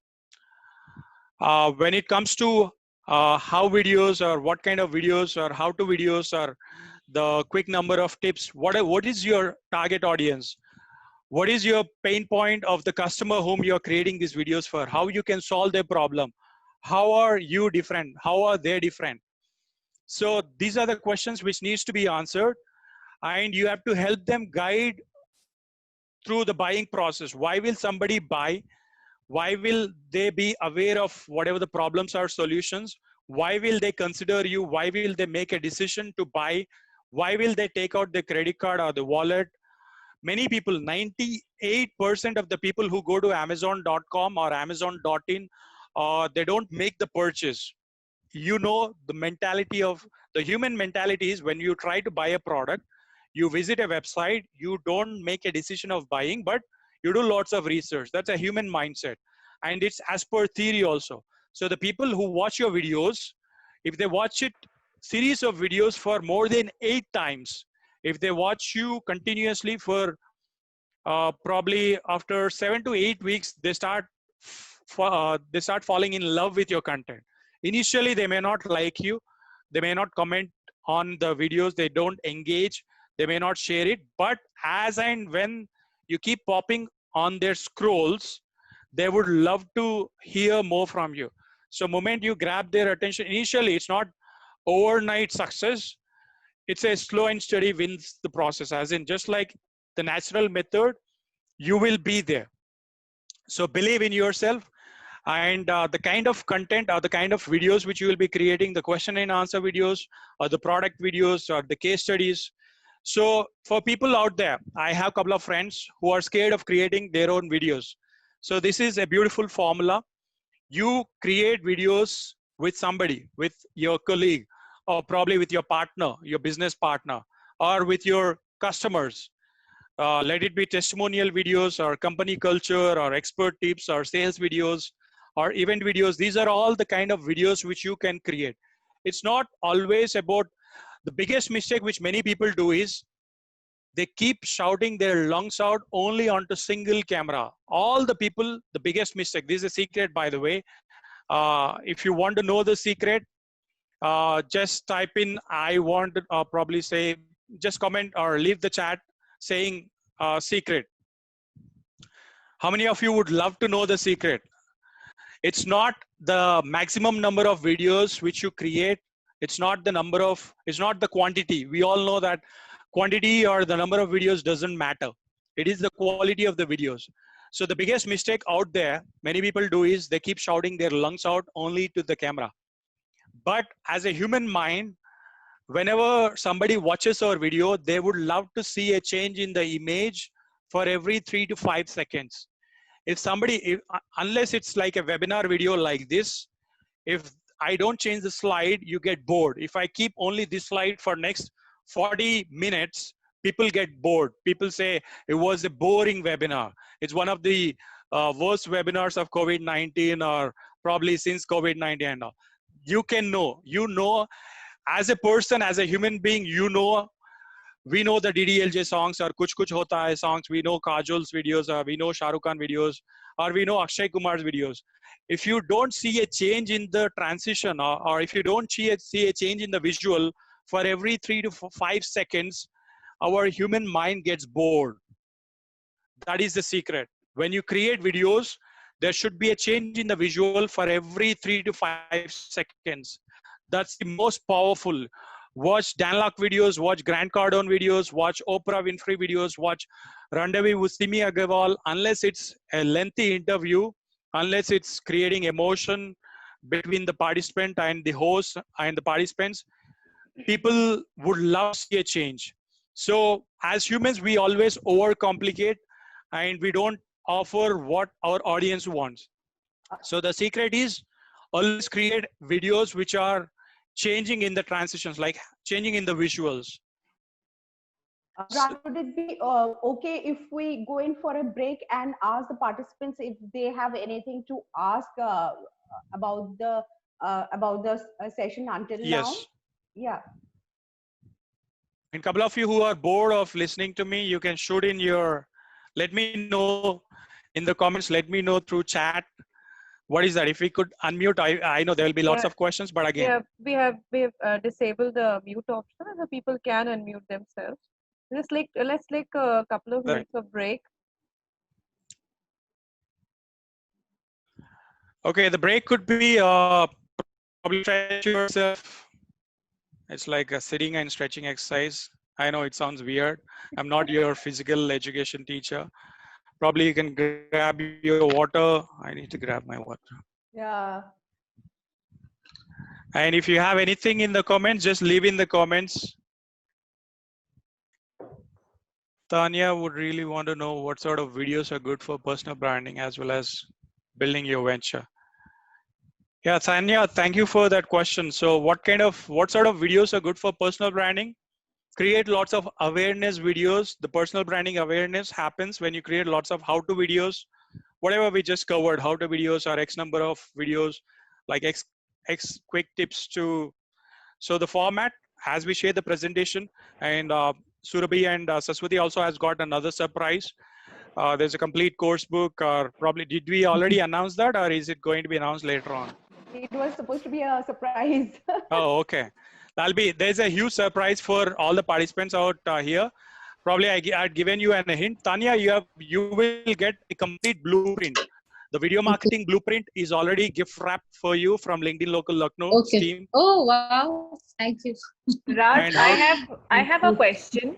S2: When it comes to how videos or what kind of videos or how to videos or the quick number of tips, what is your target audience? What is your pain point of the customer whom you're creating these videos for? How you can solve their problem? How are you different? How are they different? So these are the questions which needs to be answered, and you have to help them guide through the buying process. Why will somebody buy? Why will they be aware of whatever the problems or solutions? Why will they consider you? Why will they make a decision to buy? Why will they take out the credit card or the wallet? Many people, 98% of the people who go to Amazon.com or Amazon.in, they don't make the purchase. You know, the mentality of the human mentality is when you try to buy a product, you visit a website, you don't make a decision of buying, but you do lots of research. That's a human mindset. And it's as per theory also. So the people who watch your videos, if they watch it series of videos for more than 8 times, if they watch you continuously for probably after 7 to 8 weeks, they start falling in love with your content. Initially, they may not like you. They may not comment on the videos. They don't engage. They may not share it. But as and when you keep popping on their scrolls, they would love to hear more from you. So moment you grab their attention, initially, it's not overnight success. It's a slow and steady wins the process. As in, just like the natural method, you will be there. So believe in yourself. And the kind of content or the kind of videos which you will be creating, the question and answer videos or the product videos or the case studies. So for people out there, I have a couple of friends who are scared of creating their own videos. So this is a beautiful formula. You create videos with somebody, with your colleague, or probably with your partner, your business partner, or with your customers. Let it be testimonial videos or company culture or expert tips or sales videos or event videos. These are all the kind of videos which you can create. It's not always about the biggest mistake which many people do is they keep shouting their lungs out only onto single camera. All the people, the biggest mistake, this is a secret, by the way. If you want to know the secret, just type in, I want to probably say, just comment or leave the chat saying secret. How many of you would love to know the secret? It's not the maximum number of videos which you create. It's not the number of, it's not the quantity. We all know that quantity or the number of videos doesn't matter. It is the quality of the videos. So the biggest mistake out there, many people do is they keep shouting their lungs out only to the camera. But as a human mind, whenever somebody watches our video, they would love to see a change in the image for every 3 to 5 seconds. If somebody, unless it's like a webinar video like this, if I don't change the slide, you get bored. If I keep only this slide for next 40 minutes, people get bored. People say it was a boring webinar. It's one of the worst webinars of COVID-19 or probably since COVID-19 and all. You can know, as a person, as a human being, we know the DDLJ songs or Kuch Kuch Hota Hai songs. We know Kajol's videos, or we know Shah Rukh Khan videos, or we know Akshay Kumar's videos. If you don't see a change in the transition, or if you don't see a change in the visual for every 3 to 5 seconds, our human mind gets bored. That is the secret. When you create videos, there should be a change in the visual for every 3 to 5 seconds. That's the most powerful. Watch Dan Lok videos, watch Grant Cardone videos, watch Oprah Winfrey videos, watch Rendezvous with Simi Agarwal. Unless it's a lengthy interview, unless it's creating emotion between the participant and the host and the participants, people would love to see a change. So as humans, we always overcomplicate and we don't offer what our audience wants. So the secret is always create videos which are changing in the transitions, like changing in the visuals.
S1: Raj, would it be okay if we go in for a break and ask the participants if they have anything to ask about the session until now?
S2: Yes.
S1: Yeah.
S2: And a couple of you who are bored of listening to me, you can shoot in your, let me know in the comments, let me know through chat. What is that? If we could unmute, I know there will be lots of questions, but again.
S3: Yeah, we have disabled the mute option, and the people can unmute themselves. Let's take a couple of minutes of break.
S2: Okay, the break could be probably stretch yourself. It's like a sitting and stretching exercise. I know it sounds weird. I'm not your physical education teacher. Probably you can grab your water. I need to grab my water.
S1: Yeah.
S2: And if you have anything in the comments, just leave in the comments. Tanya would really want to know what sort of videos are good for personal branding as well as building your venture. Yeah, Tanya, thank you for that question. So what sort of videos are good for personal branding? Create lots of awareness videos. The personal branding awareness happens when you create lots of how-to videos. Whatever we just covered, how-to videos or X number of videos, like X quick tips to. So the format, as we share the presentation, and Surabhi and Saswati also has got another surprise. There's a complete course book, or probably, did we already announce that, or is it going to be announced later on?
S1: It was supposed to be a surprise.
S2: Oh, okay. There's a huge surprise for all the participants out here. Probably I'd given you a hint. Tanya, you will get a complete blueprint. The video marketing blueprint is already gift wrapped for you from LinkedIn Local Lucknow team.
S4: Oh, wow. Thank you.
S5: Raj, I have a question.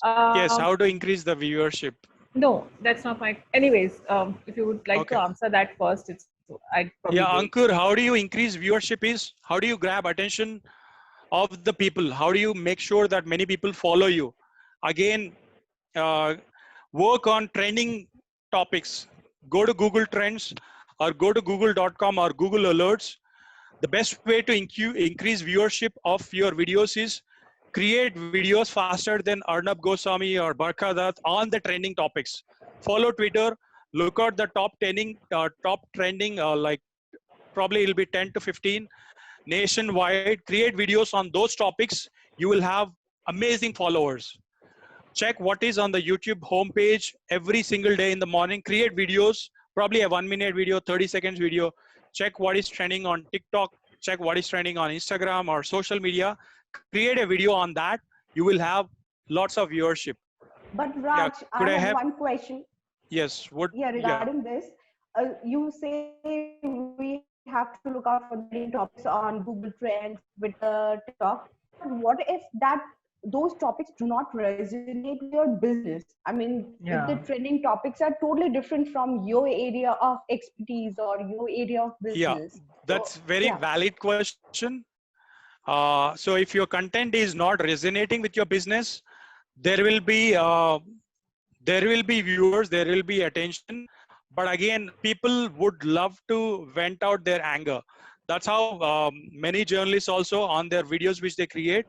S2: Yes, how to increase the viewership?
S5: No, that's not my. Anyways, if you would like to answer that first, I'd probably.
S2: Yeah, Ankur, how do you increase viewership? How do you grab attention of the people? How do you make sure that many people follow you? Again, work on trending topics. Go to Google Trends or go to google.com or Google Alerts. The best way to increase viewership of your videos is create videos faster than Arnab Goswami or Barkha Dutt on the trending topics. Follow Twitter, look at the top trending, like probably it'll be 10 to 15 nationwide. Create videos on those topics. You will have amazing followers. Check what is on the YouTube homepage every single day in the morning. Create videos, probably a 1-minute video, 30 seconds video. Check what is trending on TikTok. Check what is trending on Instagram or social media. Create a video on that. You will have lots of viewership.
S1: But Raj, I have one question.
S2: Yes.
S1: Regarding this, you say we have to look out for the trending topics on Google Trends, Twitter, TikTok. But what if that those topics do not resonate with your business? I mean, if the
S5: Yeah.
S1: trending topics are totally different from your area of expertise or your area of
S2: Yeah,
S1: business. So
S2: that's very
S1: yeah.
S2: valid question. So if your content is not resonating with your business, there will be viewers, there will be attention, but again, people would love to vent out their anger. That's how many journalists also on their videos which they create,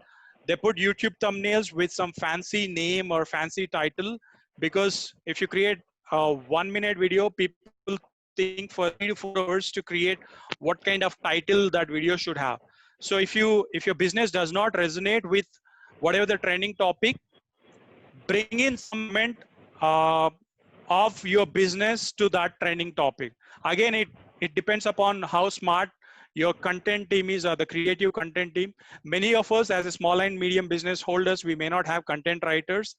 S2: they put YouTube thumbnails with some fancy name or fancy title, because if you create a 1 minute video, people think for 3 to 4 hours to create what kind of title that video should have. So if your business does not resonate with whatever the trending topic, bring in some element uh, of your business to that trending topic. Again, it depends upon how smart your content team is, or the creative content team. Many of us as a small and medium business holders, we may not have content writers.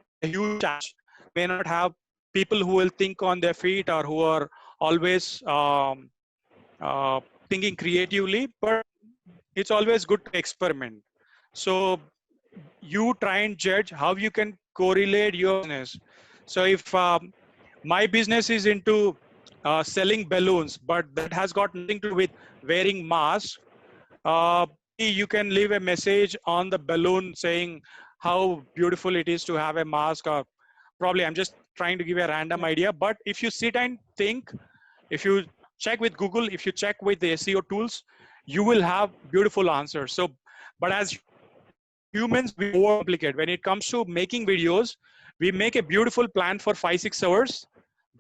S2: That's a huge challenge. We may not have people who will think on their feet, or who are always uh, thinking creatively, but it's always good to experiment. So you try and judge how you can correlate your business. So if my business is into selling balloons, but that has got nothing to do with wearing masks, you can leave a message on the balloon saying how beautiful it is to have a mask, or probably I'm just trying to give a random idea. But if you sit and think, if you check with Google, if you check with the SEO tools, you will have beautiful answers. So, but as humans, we overcomplicate. When it comes to making videos, we make a beautiful plan for 5-6 hours,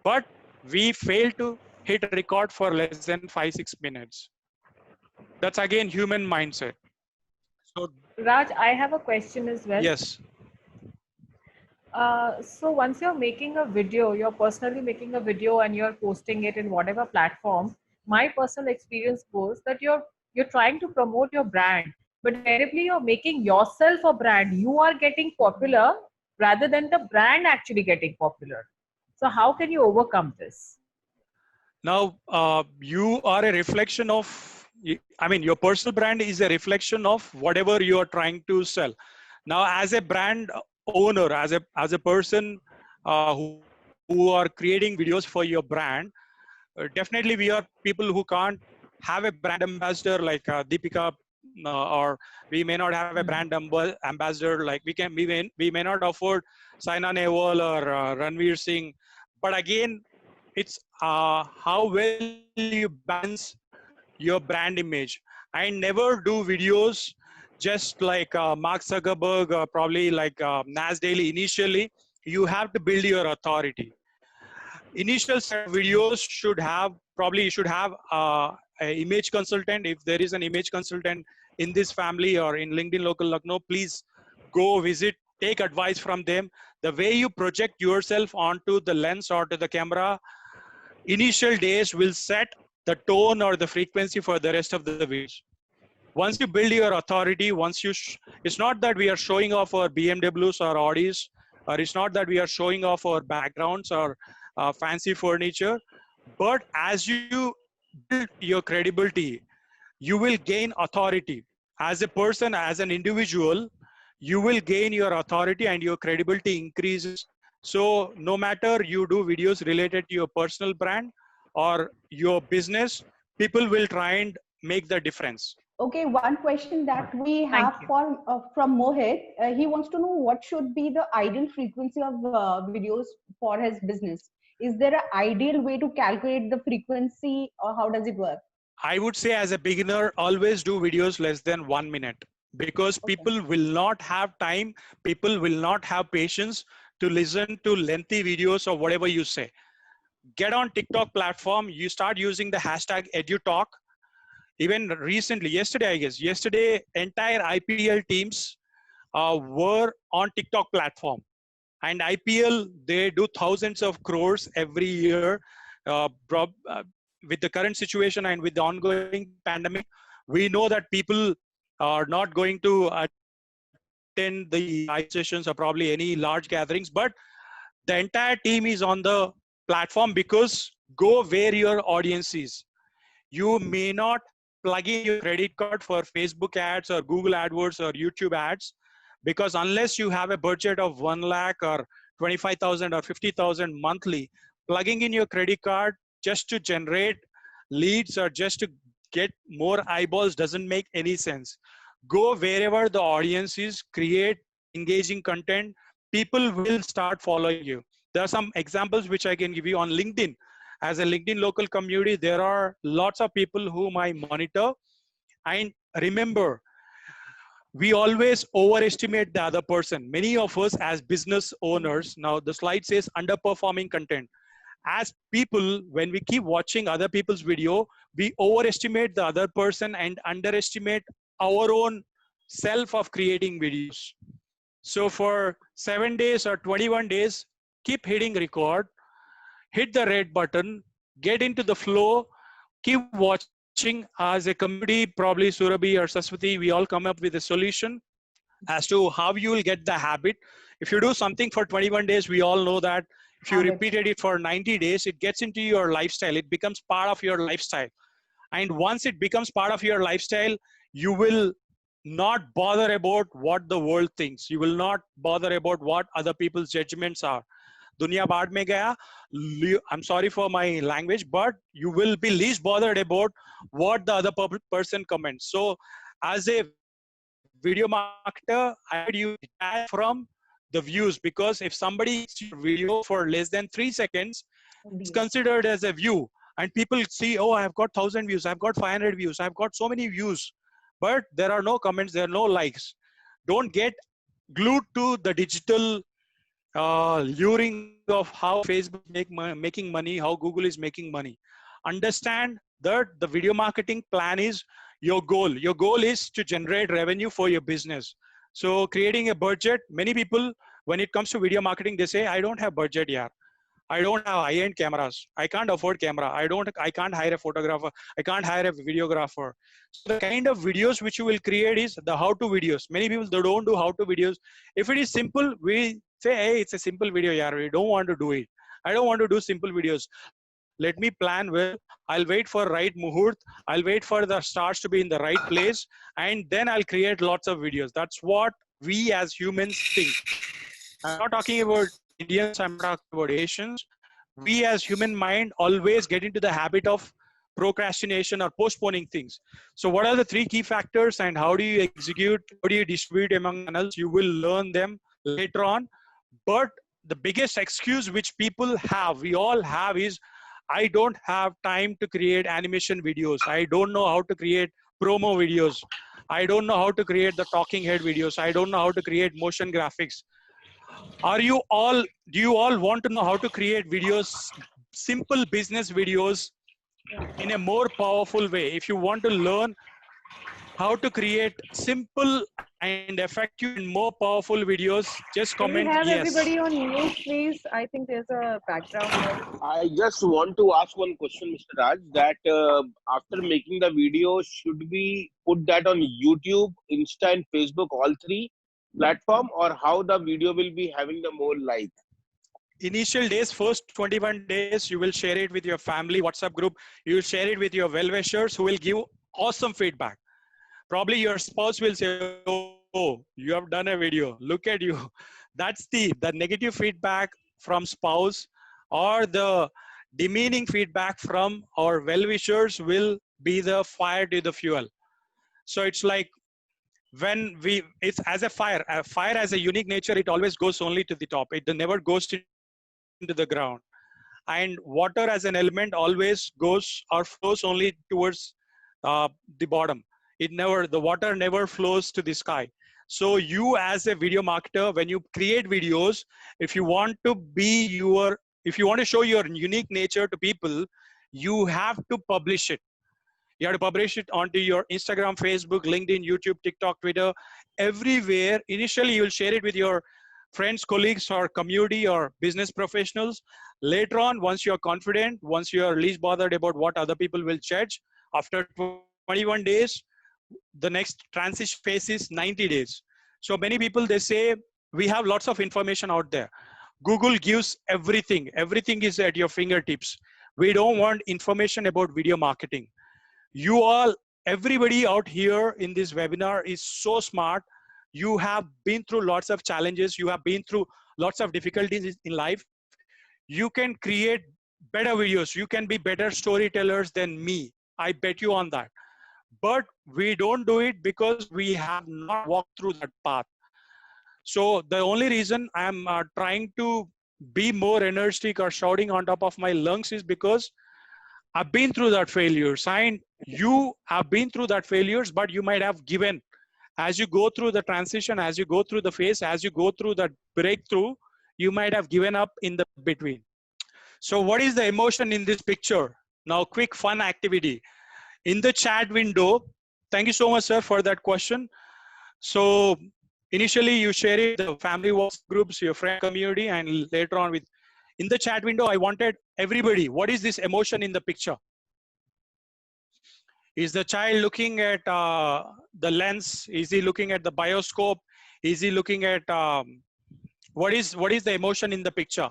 S2: but we fail to hit a record for less than 5-6 minutes. That's again human mindset. So
S5: Raj, I have a question as well.
S2: yes,
S5: So once you're making a video, you're personally making a video and you're posting it in whatever platform, my personal experience goes that you're trying to promote your brand, but invariably you're making yourself a brand. You are getting popular rather than the brand actually getting popular. So how can you overcome this?
S2: now you are a reflection of, I mean, your personal brand is a reflection of whatever you are trying to sell. Now, as a brand owner, as a person who are creating videos for your brand, definitely we are people who can't have a brand ambassador like Deepika, or we may not have a brand ambassador like we may not afford Saina Nehwal or Ranveer Singh. But again, it's how well you balance your brand image. I never do videos just like Mark Zuckerberg, probably like Nas Daily. Initially, you have to build your authority. Initial set of videos should have, probably you should have a image consultant. If there is an image consultant in this family or in LinkedIn Local Lucknow, please go visit, take advice from them. The way you project yourself onto the lens or to the camera, initial days will set the tone or the frequency for the rest of the videos. Once you build your authority, once you it's not that we are showing off our BMWs or Audis, or it's not that we are showing off our backgrounds or fancy furniture, but as you build your credibility, you will gain authority as a person, as an individual. You will gain your authority and your credibility increases. So no matter you do videos related to your personal brand or your business, people will try and make the difference.
S1: Okay, one question that we
S5: Thank
S1: have
S5: you.
S1: from Mohit. He wants to know what should be the ideal frequency of videos for his business. Is there an ideal way to calculate the frequency, or how does it work?
S2: I would say as a beginner, always do videos less than 1 minute, because
S1: Okay.
S2: people will not have time. People will not have patience to listen to lengthy videos or whatever you say. Get on TikTok platform. You start using the hashtag EduTalk. Even recently, yesterday, I guess, yesterday, entire IPL teams were on TikTok platform. And IPL, they do thousands of crores every year. With the current situation and with the ongoing pandemic, we know that people are not going to attend the live sessions or probably any large gatherings, but the entire team is on the platform, because go where your audience is. You may not plug in your credit card for Facebook ads or Google AdWords or YouTube ads, because unless you have a budget of 1 lakh or 25,000 or 50,000 monthly, plugging in your credit card just to generate leads or just to get more eyeballs doesn't make any sense. Go wherever the audience is, create engaging content, people will start following you. There are some examples which I can give you on LinkedIn. As a LinkedIn local community, there are lots of people whom I monitor. And remember, we always overestimate the other person. Many of us as business owners, now the slide says underperforming content. As people, when we keep watching other people's video, we overestimate the other person and underestimate our own self of creating videos. So for 7 days or 21 days, keep hitting record, hit the red button, get into the flow, keep watching. As a community, probably Surabhi or Saswati, we all come up with a solution as to how you will get the habit. If you do something for 21 days, we all know that if you repeated it for 90 days, it gets into your lifestyle. It becomes part of your lifestyle. And once it becomes part of your lifestyle, you will not bother about what the world thinks. You will not bother about what other people's judgments are. Dunya baad mein gaya. I'm sorry for my language, but you will be least bothered about what the other person comments. So as a video marketer, I recommend you detach from the views, because if somebody hits your video for less than 3 seconds, it's considered as a view. And people see, oh, I've got 1,000 views, I've got 500 views, I've got so many views, but there are no comments, there are no likes. Don't get glued to the digital luring of how Facebook making money, how Google is making money. Understand that the video marketing plan is your goal. Your goal is to generate revenue for your business. So creating a budget, many people, when it comes to video marketing, they say, I don't have budget yet. I don't have high-end cameras. I can't afford camera. I can't hire a photographer. I can't hire a videographer. So the kind of videos which you will create is the how-to videos. Many people, they don't do how-to videos. If it is simple, we say, hey, it's a simple video, yeah. We don't want to do it. I don't want to do simple videos. Let me plan well. I'll wait for right muhurt. I'll wait for the stars to be in the right place. And then I'll create lots of videos. That's what we as humans think. I'm not talking about Indians, I'm not talking about Asians. We as human mind always get into the habit of procrastination or postponing things. So what are the 3 key factors and how do you execute, how do you distribute among channels? You will learn them later on. But the biggest excuse which people have, we all have, is I don't have time to create animation videos. I don't know how to create promo videos. I don't know how to create the talking head videos. I don't know how to create motion graphics. Do you all want to know how to create videos, simple business videos in a more powerful way? If you want to learn how to create simple and effective and more powerful videos, just
S3: Can we
S2: comment
S3: have
S2: yes.
S3: everybody on mute, please? I think there's a background noise.
S6: I just want to ask one question, Mr. Raj, that after making the video, should we put that on YouTube, Insta, and Facebook, all 3 platform, or how the video will be having the more like?
S2: Initial days, first 21 days, you will share it with your family WhatsApp group. You will share it with your well-wishers who will give awesome feedback. Probably your spouse will say, oh, you have done a video. Look at you. That's the negative feedback from spouse, or the demeaning feedback from our well-wishers will be the fire to the fuel. So it's like when it's as a fire has a unique nature. It always goes only to the top. It never goes into the ground. And water as an element always goes or flows only towards the bottom. The water never flows to the sky. So you as a video marketer, when you create videos, if you want to show your unique nature to people, you have to publish it. You have to publish it onto your Instagram, Facebook, LinkedIn, YouTube, TikTok, Twitter, everywhere. Initially, you'll share it with your friends, colleagues, or community or business professionals. Later on, once you're confident, once you're least bothered about what other people will judge, after 21 days, the next transition phase is 90 days. So many people, they say, we have lots of information out there. Google gives everything. Everything is at your fingertips. We don't want information about video marketing. You all, everybody out here in this webinar is so smart. You have been through lots of challenges. You have been through lots of difficulties in life. You can create better videos. You can be better storytellers than me. I bet you on that. But we don't do it because we have not walked through that path. So the only reason I'm trying to be more energetic or shouting on top of my lungs is because I've been through that failures, and you have been through that failures, but you might have given. As you go through the transition, as you go through the phase, as you go through that breakthrough, you might have given up in the between. So what is the emotion in this picture? Now, quick fun activity. In the chat window, thank you so much, sir, for that question. So initially you share it the family WhatsApp groups, your friend community, and later on with, in the chat window, I wanted everybody, what is this emotion in the picture? Is the child looking at the lens? Is he looking at the bioscope? Is he looking at, what is the emotion in the picture?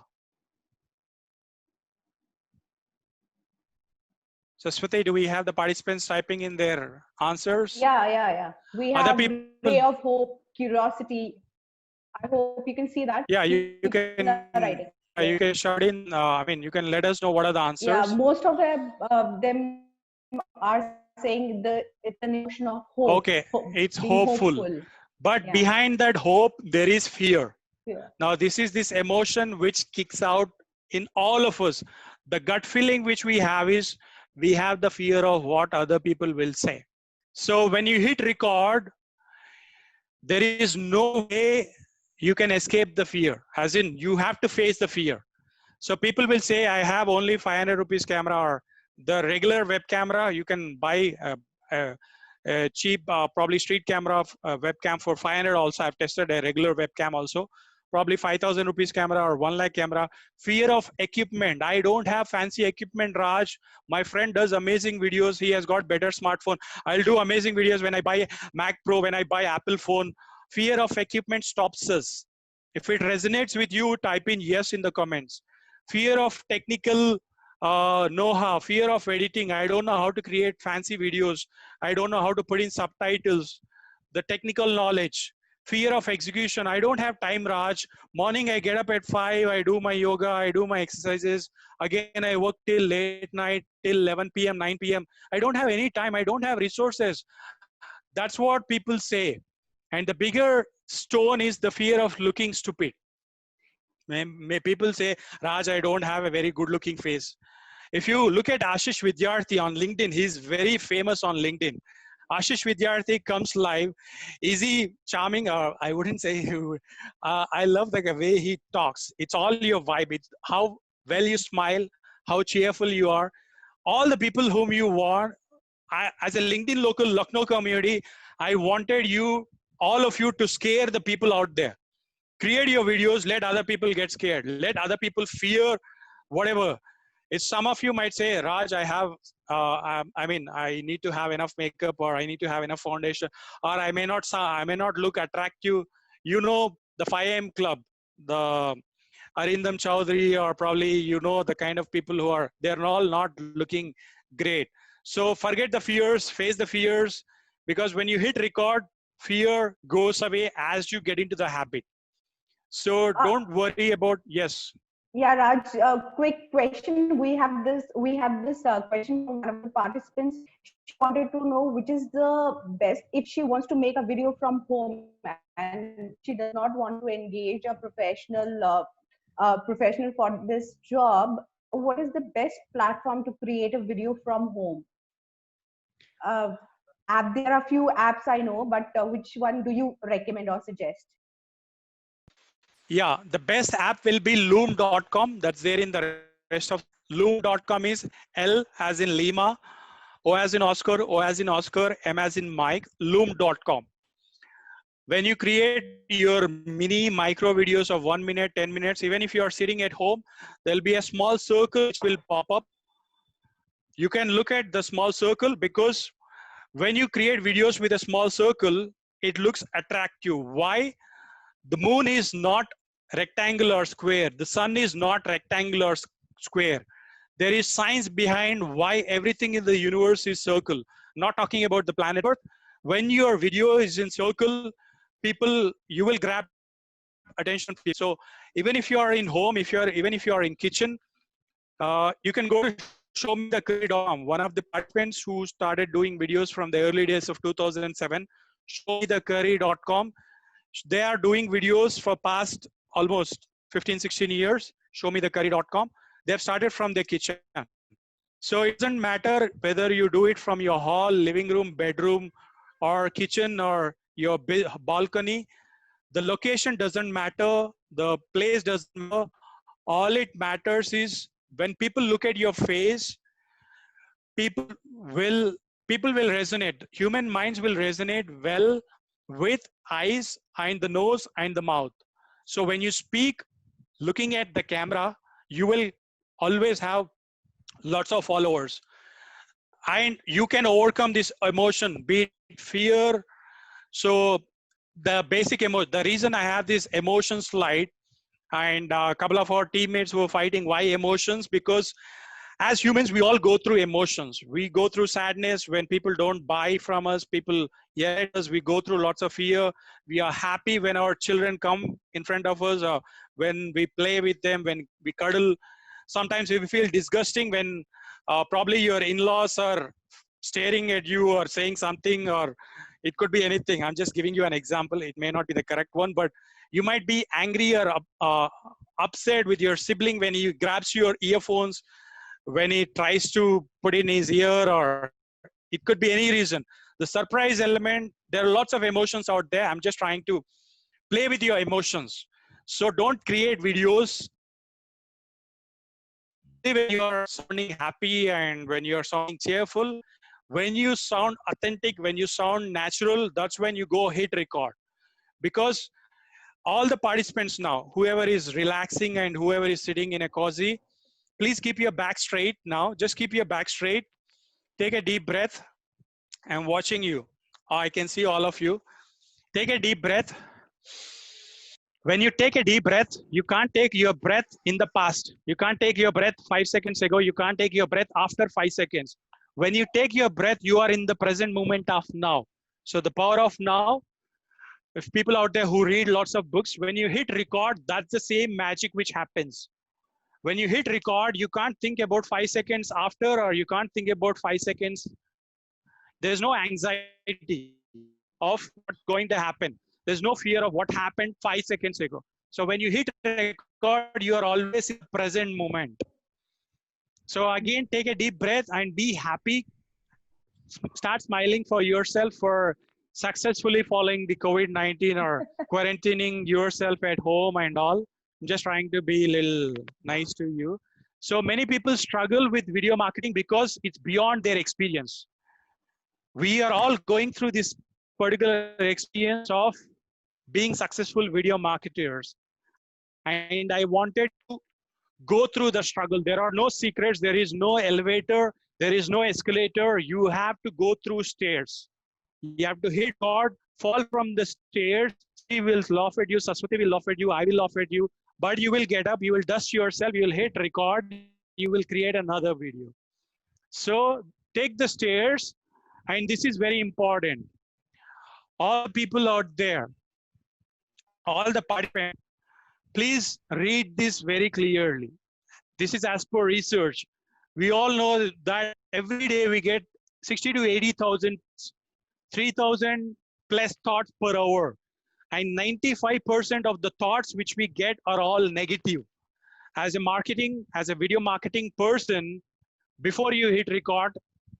S2: Saswati, do we have the participants typing in their answers?
S1: Yeah. We
S2: Other
S1: have
S2: people?
S1: ray of hope, curiosity. I hope you can see that.
S2: Yeah, you
S1: People are writing.
S2: you can shout in. I mean, you can let us know what are the answers.
S1: Yeah, most of them are saying it's an emotion of hope.
S2: Okay, it's
S1: being
S2: hopeful. But
S1: Yeah.
S2: behind that hope, there is fear.
S1: Yeah.
S2: Now, this is this emotion which kicks out in all of us. The gut feeling which we have is we have the fear of what other people will say. So when you hit record, there is no way you can escape the fear. As in, you have to face the fear. So people will say, I have only 500 rupees camera, or the regular web camera. You can buy a cheap, probably street camera webcam for 500 also. I've tested a regular webcam also. Probably 5,000 rupees camera or 1 lakh camera. Fear of equipment. I don't have fancy equipment, Raj. My friend does amazing videos. He has got better smartphone. I'll do amazing videos when I buy Mac Pro, when I buy Apple phone. Fear of equipment stops us. If it resonates with you, type in yes in the comments. Fear of technical know-how, fear of editing. I don't know how to create fancy videos. I don't know how to put in subtitles. The technical knowledge. Fear of execution. I don't have time, Raj. Morning, I get up at 5. I do my yoga. I do my exercises. Again, I work till late night, till 11 p.m., 9 p.m. I don't have any time. I don't have resources. That's what people say. And the bigger stone is the fear of looking stupid. May people say, Raj, I don't have a very good looking face. If you look at Ashish Vidyarthi on LinkedIn, he's very famous on LinkedIn. Ashish Vidyarthi comes live. Is he charming? Or I wouldn't say, I love the way he talks. It's all your vibe. It's how well you smile, how cheerful you are. All the people whom you want, as a LinkedIn local Lucknow community, I wanted you, all of you, to scare the people out there. Create your videos, let other people get scared. Let other people fear whatever. It's some of you might say, Raj, I have, I mean, I need to have enough makeup, or I need to have enough foundation, or I may not look attractive. You know, the 5 AM club, the Arindam Chowdhury, or probably, you know, the kind of people who are, they're all not looking great. So forget the fears, face the fears, because when you hit record, fear goes away as you get into the habit. So don't worry about, yes.
S1: Yeah, Raj, quick question. We have this question from one of the participants. She wanted to know which is the best, if she wants to make a video from home and she does not want to engage a professional for this job, what is the best platform to create a video from home? There are a few apps I know, but which one do you recommend or suggest?
S2: Yeah, the best app will be loom.com. That's there in the rest of loom.com is L as in Lima, O as in Oscar, O as in Oscar, M as in Mike, loom.com. When you create your mini micro videos of 1 minute, 10 minutes, even if you are sitting at home, there'll be a small circle which will pop up. You can look at the small circle, because when you create videos with a small circle, it looks attractive. Why? The moon is not rectangular or square. The sun is not rectangular or square. There is science behind why everything in the universe is circle. Not talking about the planet Earth. When your video is in circle, people, you will grab attention from people. So even if you are in home, even if you are in kitchen, you can go to showmethecurate.com. One of the participants who started doing videos from the early days of 2007, showmethecurate.com. They are doing videos for past almost 15, 16 years, showmethecurry.com. They've started from their kitchen. So it doesn't matter whether you do it from your hall, living room, bedroom, or kitchen, or your balcony. The location doesn't matter. The place doesn't matter. All it matters is when people look at your face, people will people will resonate. Human minds will resonate well with eyes and the nose and the mouth. So when you speak looking at the camera, you will always have lots of followers, and you can overcome this emotion, be it fear. So the basic emotion, the reason I have this emotion slide, and a couple of our teammates were fighting why emotions, because as humans we all go through emotions. We go through sadness when people don't buy from us, people yell at us. We go through lots of fear. We are happy when our children come in front of us, or when we play with them, when we cuddle. Sometimes we feel disgusting when probably your in-laws are staring at you or saying something, or it could be anything. I'm just giving you an example. It may not be the correct one, but you might be angry or upset with your sibling when he grabs your earphones, when he tries to put in his ear, or it could be any reason. The surprise element, there are lots of emotions out there. I'm just trying to play with your emotions. So don't create videos only when you're sounding happy and when you're sounding cheerful. When you sound authentic, when you sound natural, that's when you go hit record. Because all the participants now, whoever is relaxing and whoever is sitting in a cozy, please keep your back straight now. Just keep your back straight. Take a deep breath. I'm watching you. I can see all of you. Take a deep breath. When you take a deep breath, you can't take your breath in the past. You can't take your breath 5 seconds ago. You can't take your breath after 5 seconds. When you take your breath, you are in the present moment of now. So the power of now, if people out there who read lots of books, when you hit record, that's the same magic which happens. When you hit record, you can't think about 5 seconds after, or you can't think about 5 seconds. There's no anxiety of what's going to happen. There's no fear of what happened 5 seconds ago. So when you hit record, you are always in the present moment. So again, take a deep breath and be happy. Start smiling for yourself for successfully following the COVID-19 or quarantining yourself at home and all. I'm just trying to be a little nice to you. So many people struggle with video marketing because it's beyond their experience. We are all going through this particular experience of being successful video marketers. And I wanted to go through the struggle. There are no secrets. There is no elevator. There is no escalator. You have to go through stairs. You have to hit record, fall from the stairs. He will laugh at you. Saswati will laugh at you. I will laugh at you. But you will get up. You will dust yourself. You will hit record. You will create another video. So take the stairs. And this is very important. All people out there, all the participants, please read this very clearly. This is as per research. We all know that every day we get 60 to 80,000, 3,000 plus thoughts per hour. And 95% of the thoughts which we get are all negative. As a video marketing person, before you hit record,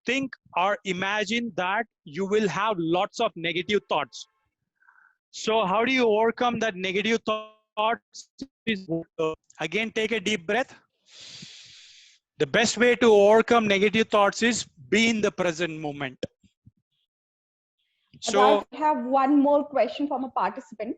S2: think or imagine that you will have lots of negative thoughts. So how do you overcome that negative thoughts? Again, take a deep breath. The best way to overcome negative thoughts is be in the present moment.
S1: So I have one more question from a participant.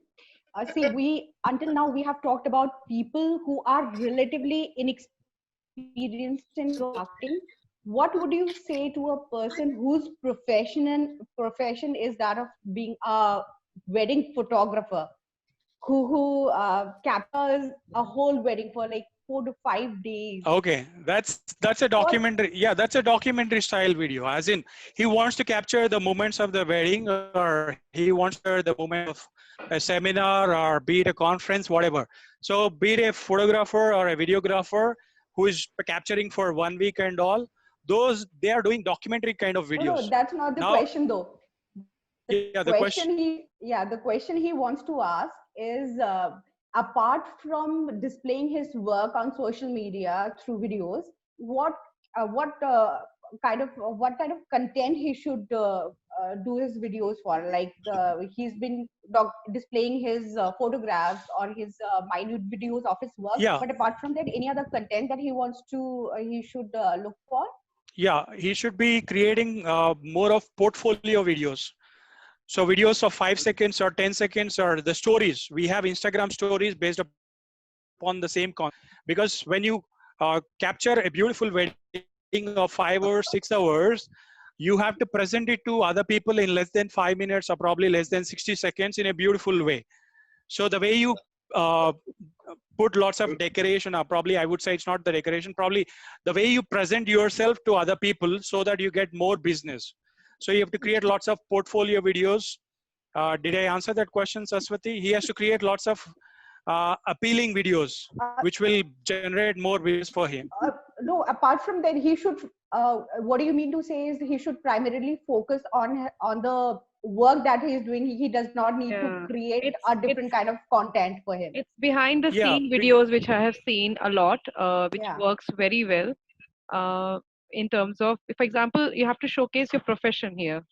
S1: See, until now we have talked about people who are relatively inexperienced in marketing. What would you say to a person whose profession is that of being a wedding photographer, who captures a whole wedding for like 4 to 5 days.
S2: Okay, that's a documentary. Yeah, that's a documentary style video. As in, he wants to capture the moments of the wedding, or he wants to capture the moments of a seminar, or be it a conference, whatever. So, be it a photographer or a videographer who is capturing for 1 week and all, those they are doing documentary kind of
S1: No, no,
S2: videos.
S1: that's not the
S2: Now,
S1: question though.
S2: yeah, the question.
S1: The question he wants to ask is, apart from displaying his work on social media through videos, what what kind of content he should do his videos for? Like, he's been displaying his photographs or his minute videos of his work,
S2: Yeah,
S1: but apart from that, any other content that he wants to he should look for?
S2: yeah, he should be creating more of portfolio videos. So videos of 5 seconds or 10 seconds or the stories. We have Instagram stories based upon the same concept. Because when you capture a beautiful wedding of 5 or 6 hours, you have to present it to other people in less than 5 minutes or probably less than 60 seconds in a beautiful way. So the way you uh, put lots of decoration, or probably I would say it's not the decoration, probably the way you present yourself to other people so that you get more business. So you have to create lots of portfolio videos. Did I answer that question, Saswati? He has to create lots of appealing videos, which will generate more business for him.
S1: No, apart from that, he should. What do you mean to say is he should primarily focus on the work that he is doing. He does not need to
S3: Yeah.
S1: create
S3: It's
S1: a
S3: it's
S1: different kind of content for him.
S3: it's behind the
S2: Yeah,
S3: scene videos which I have seen a lot, which
S1: Yeah,
S3: works very well. Uh, in terms of, for example, you have to showcase your profession here.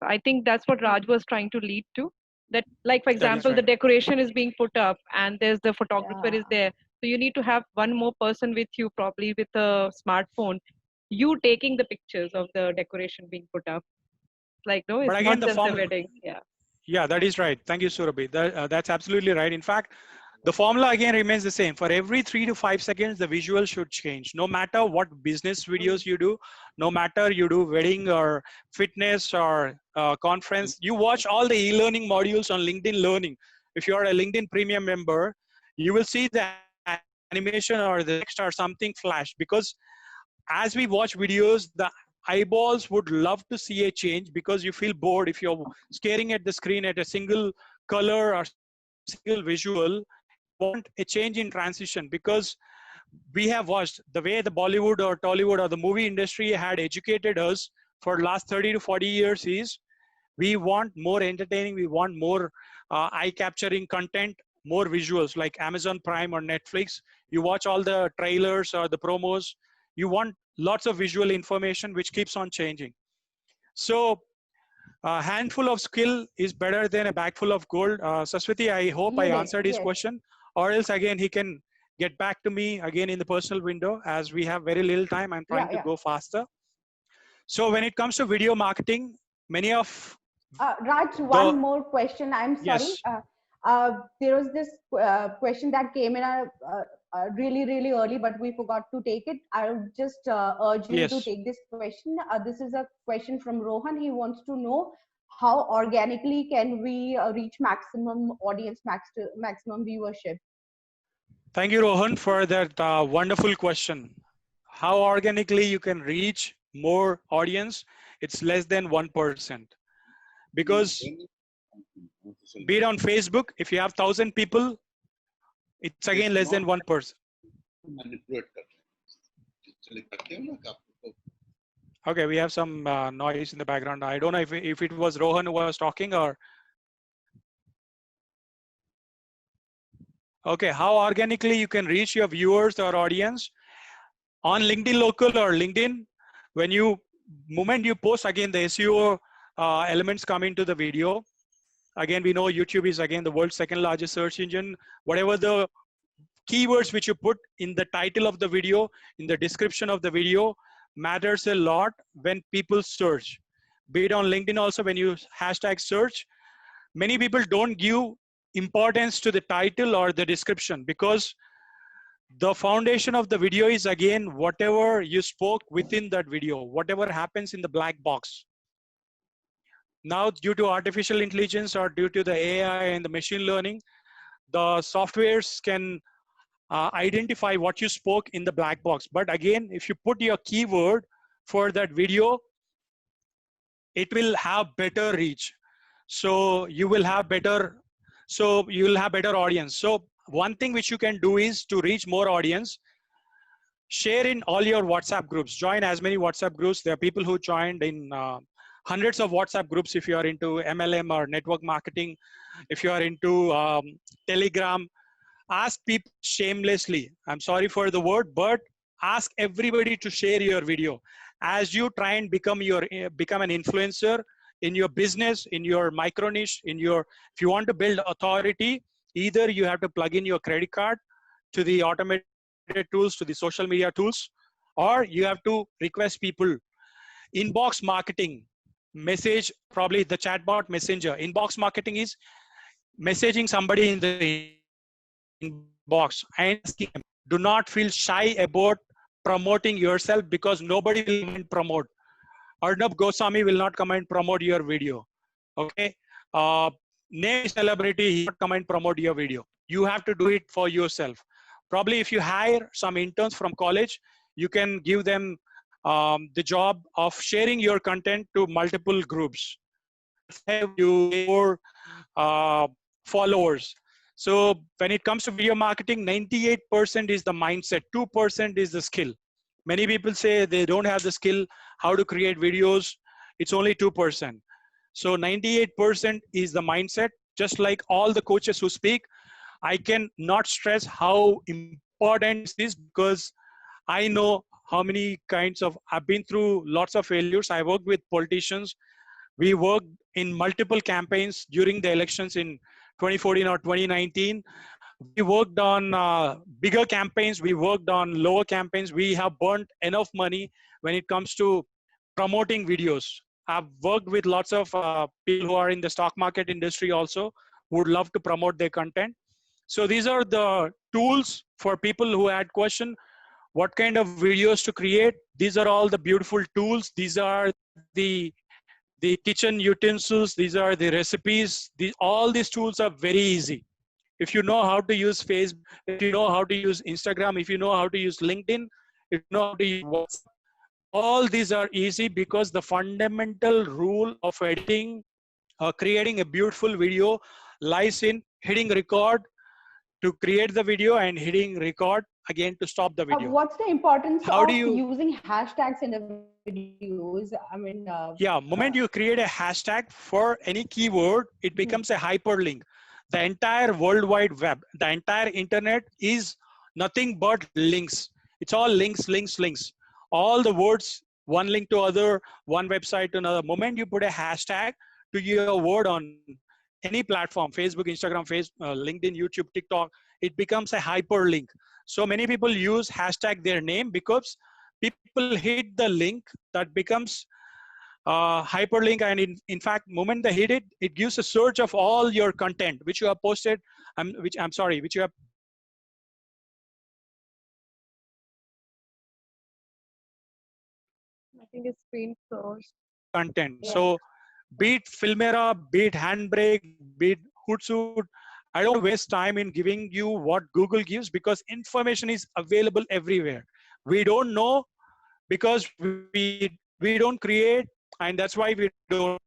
S3: I think that's what Raj was trying to lead to. That, like, for
S2: that is
S3: example,
S2: right.
S3: the decoration is being put up and there's the photographer
S1: yeah.
S3: is there. So you need to have one more person with you, probably with a smartphone, you taking the pictures of the decoration being put up. Like, no,
S2: But
S3: it's
S2: again,
S3: not
S2: the
S3: just a
S2: form.
S3: wedding. Yeah.
S2: Yeah, that is right. Thank you, Surabhi. That's absolutely right. In fact, the formula again remains the same. For every 3 to 5 seconds, the visual should change. No matter what business videos you do, no matter you do wedding or fitness or conference, you watch all the e-learning modules on LinkedIn Learning. If you are a LinkedIn Premium member, you will see the animation or the text or something flash, because as we watch videos, the eyeballs would love to see a change, because you feel bored if you're staring at the screen at a single color or single visual. You want a change in transition, because we have watched the way the Bollywood or Tollywood or the movie industry had educated us for last 30 to 40 years is we want more entertaining, we want more eye capturing content, more visuals like Amazon Prime or Netflix. You watch all the trailers or the promos, you want lots of visual information which keeps on changing. So a handful of skill is better than a bag full of gold. Saswati, I hope I
S1: He did.
S2: answered his
S1: Yes.
S2: question, or else again he can get back to me again in the personal window. As we have very little time, I'm trying
S1: Yeah,
S2: to
S1: yeah.
S2: go faster. So when it comes to video marketing, many of
S1: Raj,
S2: the
S1: one more question. I'm sorry.
S2: yes,
S1: There was this question that came in really, really early, but we forgot to take it. I'll just urge you to
S2: yes.
S1: take this question. This is a question from Rohan. He wants to know how organically can we reach maximum audience, maximum viewership.
S2: Thank you, Rohan, for that wonderful question. How organically you can reach more audience? It's less than 1%. Because be it on Facebook, if you have 1,000 people, it's again less than 1%. Okay, we have some noise in the background. I don't know if it was Rohan who was talking or. Okay, how organically you can reach your viewers or audience on LinkedIn Local or LinkedIn. When you moment you post, again the SEO elements come into the video. Again, we know YouTube is again the world's second largest search engine. Whatever the keywords which you put in the title of the video, in the description of the video, matters a lot when people search. Be it on LinkedIn also, when you hashtag search, many people don't give importance to the title or the description, because the foundation of the video is again whatever you spoke within that video, whatever happens in the black box. Now, due to artificial intelligence or due to the AI and the machine learning, the softwares can identify what you spoke in the black box. But again, if you put your keyword for that video, it will have better reach. So you will have better, audience. So one thing which you can do is to reach more audience, share in all your WhatsApp groups, join as many WhatsApp groups. There are people who joined in hundreds of WhatsApp groups. If you are into MLM or network marketing, if you are into Telegram, ask people shamelessly. I'm sorry for the word, but ask everybody to share your video as you try and become an influencer in your business, in your micro niche, if you want to build authority, either you have to plug in your credit card to the automated tools, to the social media tools, or you have to request people. Inbox marketing, message, probably the chatbot messenger. Inbox marketing is messaging somebody in the inbox and asking them. Do not feel shy about promoting yourself, because nobody will come and promote. Arnab Goswami will not come and promote your video. Okay. Name a celebrity, he will not come and promote your video. You have to do it for yourself. Probably if you hire some interns from college, you can give them the job of sharing your content to multiple groups. That's how you get more followers. So when it comes to video marketing, 98% is the mindset, 2% is the skill. Many people say they don't have the skill how to create videos. It's only 2%. So 98% is the mindset. Just like all the coaches who speak, I can not stress how important this is, because I know how many I've been through lots of failures. I worked with politicians. We worked in multiple campaigns during the elections in 2014 or 2019. We worked on bigger campaigns. We worked on lower campaigns. We have burnt enough money when it comes to promoting videos. I've worked with lots of people who are in the stock market industry also, who would love to promote their content. So these are the tools for people who had question, what kind of videos to create. These are all the beautiful tools. These are the kitchen utensils. These are the recipes. All these tools are very easy. If you know how to use Facebook, if you know how to use Instagram, if you know how to use LinkedIn, if you know how to use WhatsApp, all these are easy, because the fundamental rule of editing, creating a beautiful video, lies in hitting record to create the video and hitting record again to stop the video.
S1: What's the importance
S2: How do
S1: of
S2: you?
S1: using hashtags in the videos? I mean,
S2: Yeah, moment you create a hashtag for any keyword, it becomes a hyperlink. The entire World Wide Web, the entire internet is nothing but links. It's all links, links, links. All the words, one link to other, one website to another. Moment you put a hashtag to your word on any platform, Facebook, Instagram, LinkedIn, YouTube, TikTok, it becomes a hyperlink. So many people use hashtag their name, because people hit the link, that becomes hyperlink, and in fact, moment they hit it, it gives a search of all your content which you have posted, which you have
S3: I think his screen froze.
S2: content.
S1: yeah.
S2: So be it Filmera, be it Handbrake, be it Hootsuite, I don't waste time in giving you what Google gives, because information is available everywhere. We don't know because we don't create, and that's why we don't.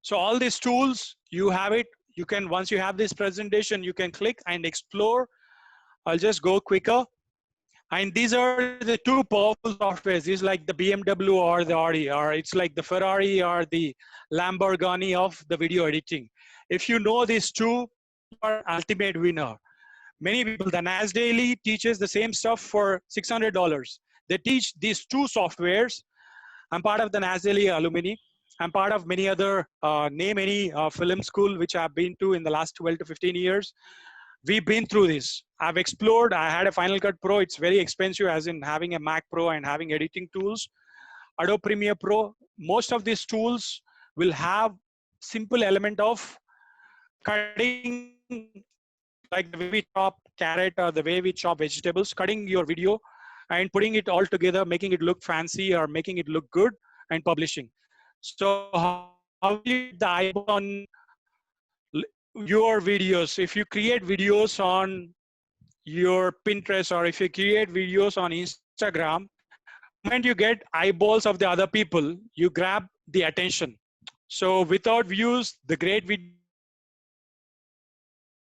S2: So all these tools, you have it. You can, once you have this presentation, you can click and explore. I'll just go quicker. And these are the two powerful softwares. It's like the BMW or the Audi, or it's like the Ferrari or the Lamborghini of the video editing. If you know these two, you are ultimate winner. Many people, the Nas Daily teaches the same stuff for $600. They teach these two softwares. I'm part of the Nas Daily alumni. I'm part of many other, name any film school which I've been to in the last 12 to 15 years. We've been through this. I've explored. I had a Final Cut Pro. It's very expensive, as in having a Mac Pro and having editing tools. Adobe Premiere Pro. Most of these tools will have simple element of cutting, like the way we chop carrot or the way we chop vegetables, cutting your video and putting it all together, making it look fancy or making it look good, and publishing. So how will you get the eyeball on your videos? If you create videos on your Pinterest, or if you create videos on Instagram, moment you get eyeballs of the other people, you grab the attention. So without views, the great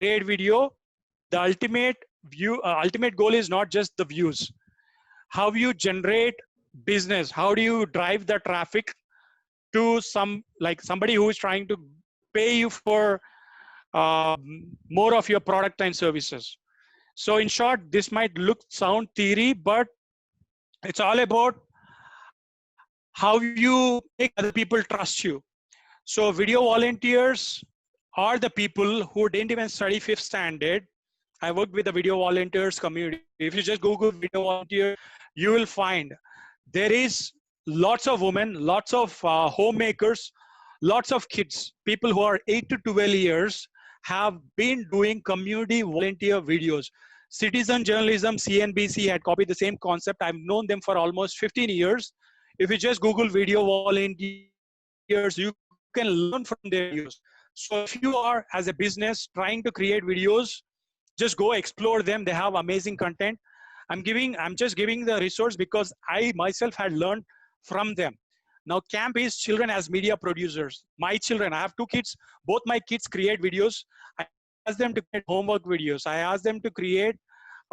S2: video, the ultimate goal is not just the views. How you generate business? How do you drive the traffic to somebody who is trying to pay you for more of your product and services? So in short, this might sound theory, but it's all about how you make other people trust you. So video volunteers are the people who didn't even study 5th standard. I worked with the video volunteers community. If you just Google video volunteer, you will find there is lots of women, lots of homemakers, lots of kids, people who are 8 to 12 years have been doing community volunteer videos. Citizen journalism, CNBC had copied the same concept. I've known them for almost 15 years. If you just Google video volunteers, you can learn from their videos. So if you are, as a business, trying to create videos, just go explore them. They have amazing content. I'm just giving the resource because I myself had learned from them. Now camp is children as media producers. My children, I have 2 kids. Both my kids create videos. I ask them to create homework videos. I ask them to create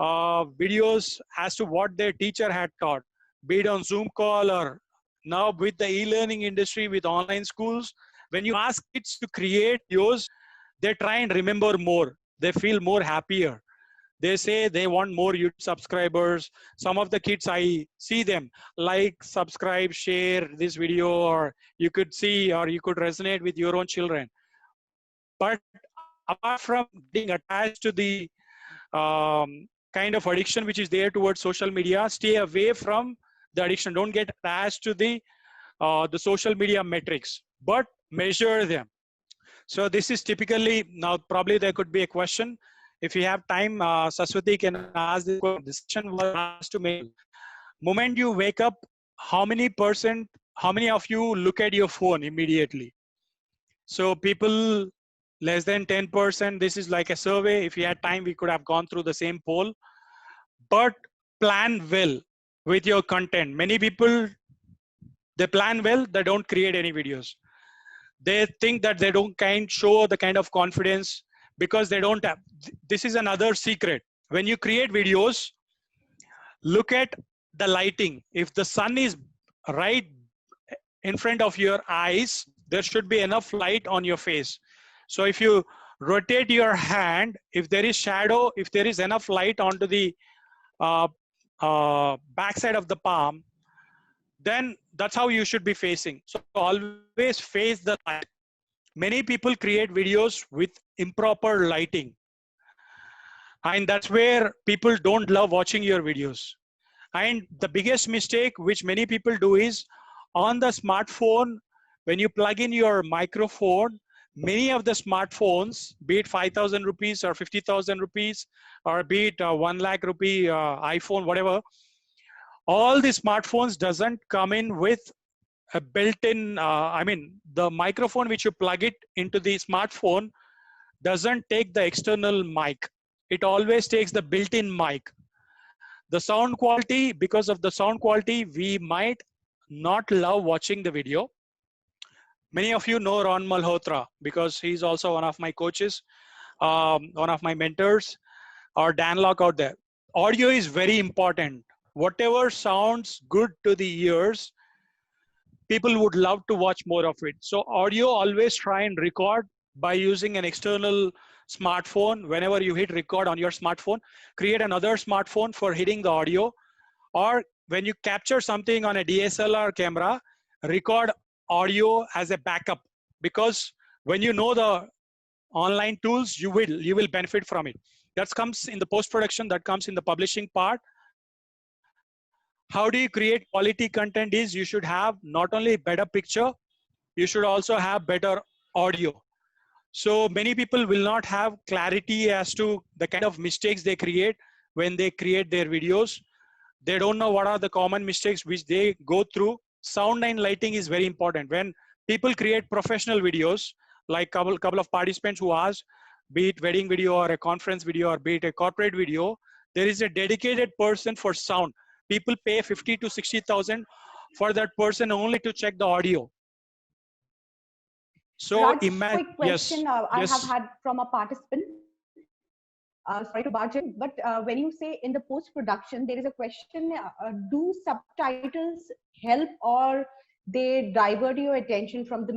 S2: videos as to what their teacher had taught, be it on Zoom call or now with the e-learning industry with online schools. When you ask kids to create videos, they try and remember more. They feel more happier. They say they want more YouTube subscribers. Some of the kids, I see them like, subscribe, share this video, or you could see, or you could resonate with your own children. But apart from getting attached to the kind of addiction which is there towards social media, stay away from the addiction. Don't get attached to the social media metrics, but measure them. So this is typically, now probably there could be a question. If you have time, Saswati can ask the question. The session was asked to me. Moment you wake up, how many of you look at your phone immediately? So people less than 10%, this is like a survey. If you had time, we could have gone through the same poll. But plan well with your content. Many people, they plan well, they don't create any videos. They think that they don't show the kind of confidence because they don't have. This is another secret. When you create videos, look at the lighting. If the sun is right in front of your eyes, there should be enough light on your face. So if you rotate your hand, if there is shadow, if there is enough light onto the backside of the palm, then that's how you should be facing. So always face the light. Many people create videos with improper lighting. And that's where people don't love watching your videos. And the biggest mistake which many people do is on the smartphone, when you plug in your microphone, many of the smartphones, be it 5,000 rupees or 50,000 rupees, or be it 1 lakh rupee iPhone, whatever, all the smartphones doesn't come in with a built-in, the microphone which you plug it into the smartphone doesn't take the external mic. It always takes the built-in mic. The sound quality, because of the sound quality, we might not love watching the video. Many of you know Ron Malhotra because he's also one of my coaches, one of my mentors, or Dan Locke out there. Audio is very important. Whatever sounds good to the ears, people would love to watch more of it. So audio, always try and record by using an external smartphone. Whenever you hit record on your smartphone, create another smartphone for hitting the audio. Or when you capture something on a DSLR camera, record audio as a backup, because when you know the online tools, you will benefit from it. That comes in the post-production, that comes in the publishing part. How do you create quality content is you should have not only better picture, you should also have better audio. So many people will not have clarity as to the kind of mistakes they create when they create their videos. They don't know what are the common mistakes which they go through. Sound and lighting is very important. When people create professional videos, like couple of participants who asked, be it wedding video or a conference video or be it a corporate video, there is a dedicated person for sound. People pay 50 to 60,000 for that person only to check the audio. So
S1: Raj,
S2: imagine,
S1: quick
S2: yes,
S1: question I have
S2: yes,
S1: had from a participant. Sorry to barge in, but when you say in the post-production, there is a question, do subtitles help or they divert your attention from the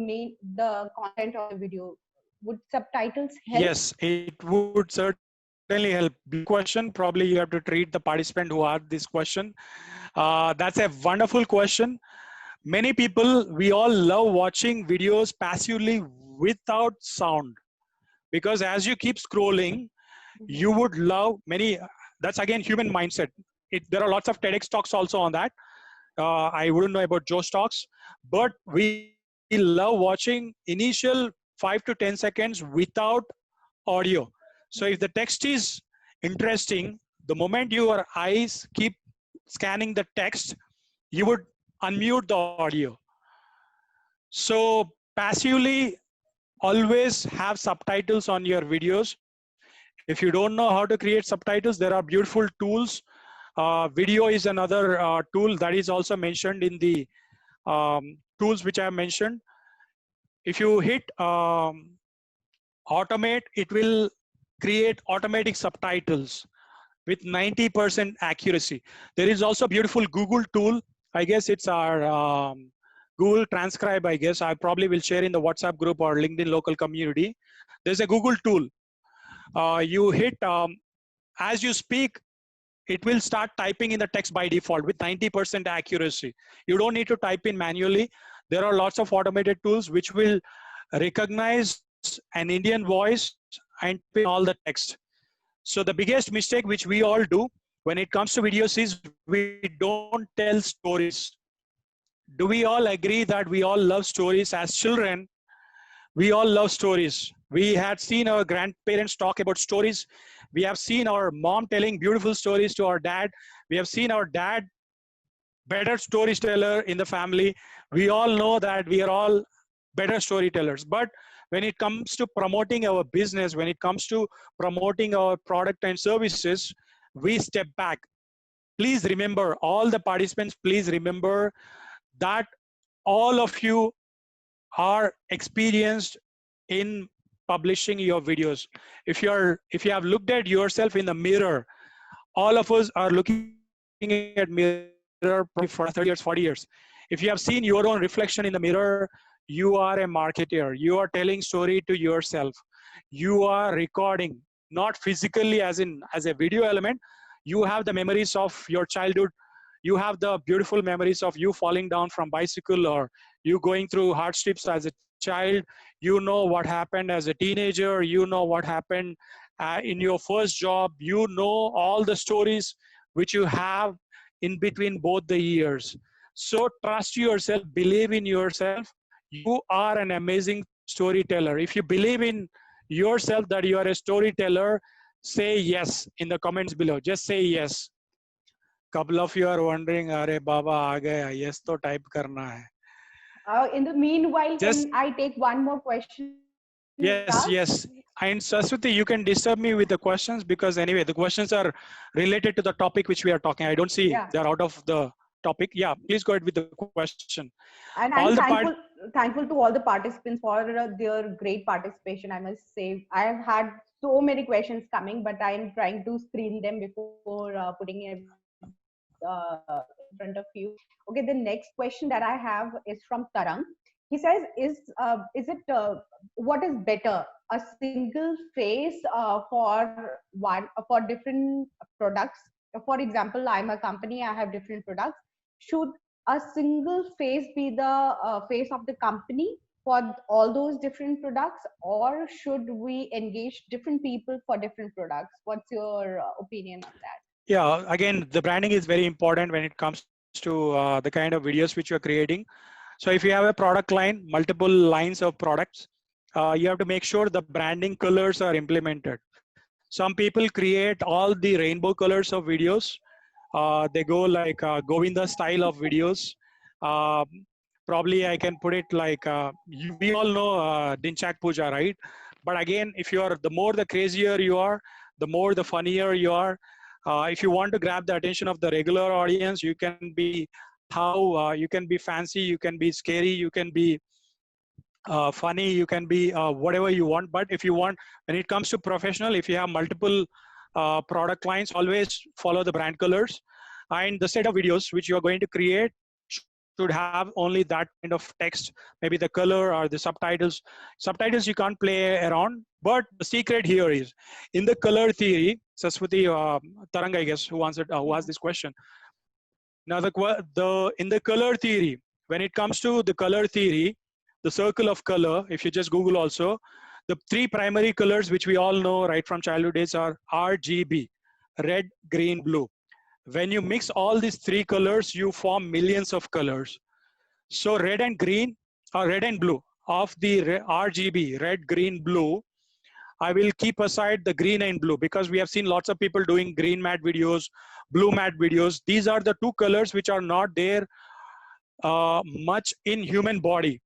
S1: content of the video? Would subtitles help?
S2: yes, it would certainly help. Beautiful question. Probably you have to treat the participant who asked this question. That's a wonderful question. Many people, we all love watching videos passively without sound, because as you keep scrolling, you would love many. That's again human mindset. There are lots of TEDx talks also on that. I wouldn't know about Joe's talks, but we love watching initial 5 to 10 seconds without audio. So if the text is interesting, the moment your eyes keep scanning the text, you would unmute the audio. So passively always have subtitles on your videos. If you don't know how to create subtitles, there are beautiful tools. Video is another tool that is also mentioned in the tools which I have mentioned. If you hit automate, it will create automatic subtitles with 90% accuracy. There is also a beautiful Google tool. I guess it's our Google Transcribe, I guess. I probably will share in the WhatsApp group or LinkedIn local community. There's a Google tool. You hit, as you speak, it will start typing in the text by default with 90% accuracy. You don't need to type in manually. There are lots of automated tools which will recognize an Indian voice and pin all the text. So the biggest mistake which we all do when it comes to videos is we don't tell stories. Do we all agree that we all love stories as children? We all love stories. We had seen our grandparents talk about stories. We have seen our mom telling beautiful stories to our dad. We have seen our dad better storyteller in the family. We all know that we are all better storytellers. But when it comes to promoting our business, when it comes to promoting our product and services, we step back. Please remember, all the participants, please remember that all of you are experienced in publishing your videos. If you have looked at yourself in the mirror, all of us are looking at mirror probably for 30 years, 40 years. If you have seen your own reflection in the mirror, you are a marketer. You are telling story to yourself. You are recording, not physically as a video element. You have the memories of your childhood. You have the beautiful memories of you falling down from bicycle, or you going through hardships as a child. You know what happened as a teenager. You know what happened in your first job. You know all the stories which you have in between both the years. So trust yourself, believe in yourself. You are an amazing storyteller. If you believe in yourself that you are a storyteller, say yes in the comments below. Just say yes. Couple of you are wondering, "Arey Baba aa gaya, yes to type karna hai."
S1: In the meanwhile,
S2: Just
S1: can I take one more question, Raj?
S2: yes. And Saraswati, you can disturb me with the questions, because anyway, the questions are related to the topic which we are talking. I don't see
S1: Yeah.
S2: they're out of the topic. Yeah, please go ahead with the question.
S1: And
S2: All
S1: I'm
S2: the
S1: thankful to all the participants for their great participation. I must say, I have had so many questions coming, but I'm trying to screen them before putting it in front of you. Okay, the next question that I have is from Tarang. He says, is it what is better, a single face for different products? For example, I'm a company, I have different products. Should a single face be the face of the company for all those different products, or should we engage different people for different products? What's your opinion on that?
S2: Yeah, again, the branding is very important when it comes to the kind of videos which you're creating. So if you have a product line, multiple lines of products, you have to make sure the branding colors are implemented. Some people create all the rainbow colors of videos. They go like Govinda style of videos. Uh, Probably I can put it like, we all know Dinchak Puja, right? But again, if you are, the more the crazier you are, the more the funnier you are, If you want to grab the attention of the regular audience, you can be you can be fancy, you can be scary, you can be funny, you can be whatever you want. But if you want, when it comes to professional, if you have multiple product lines, always follow the brand colors, and the set of videos which you are going to create should have only that kind of text, maybe the color or the subtitles. Subtitles you can't play around, but the secret here is in the color theory. Saswati Tarang, I guess, who answered, who asked this question. Now in the color theory, when it comes to the color theory, the circle of color, if you just Google also, the three primary colors which we all know right from childhood days are RGB, red, green, blue. When you mix all these three colors, you form millions of colors. So red and green, or red and blue, of the RGB, red, green, blue, I will keep aside the green and blue, because we have seen lots of people doing green matte videos, blue matte videos. These are the two colors which are not there much in human body.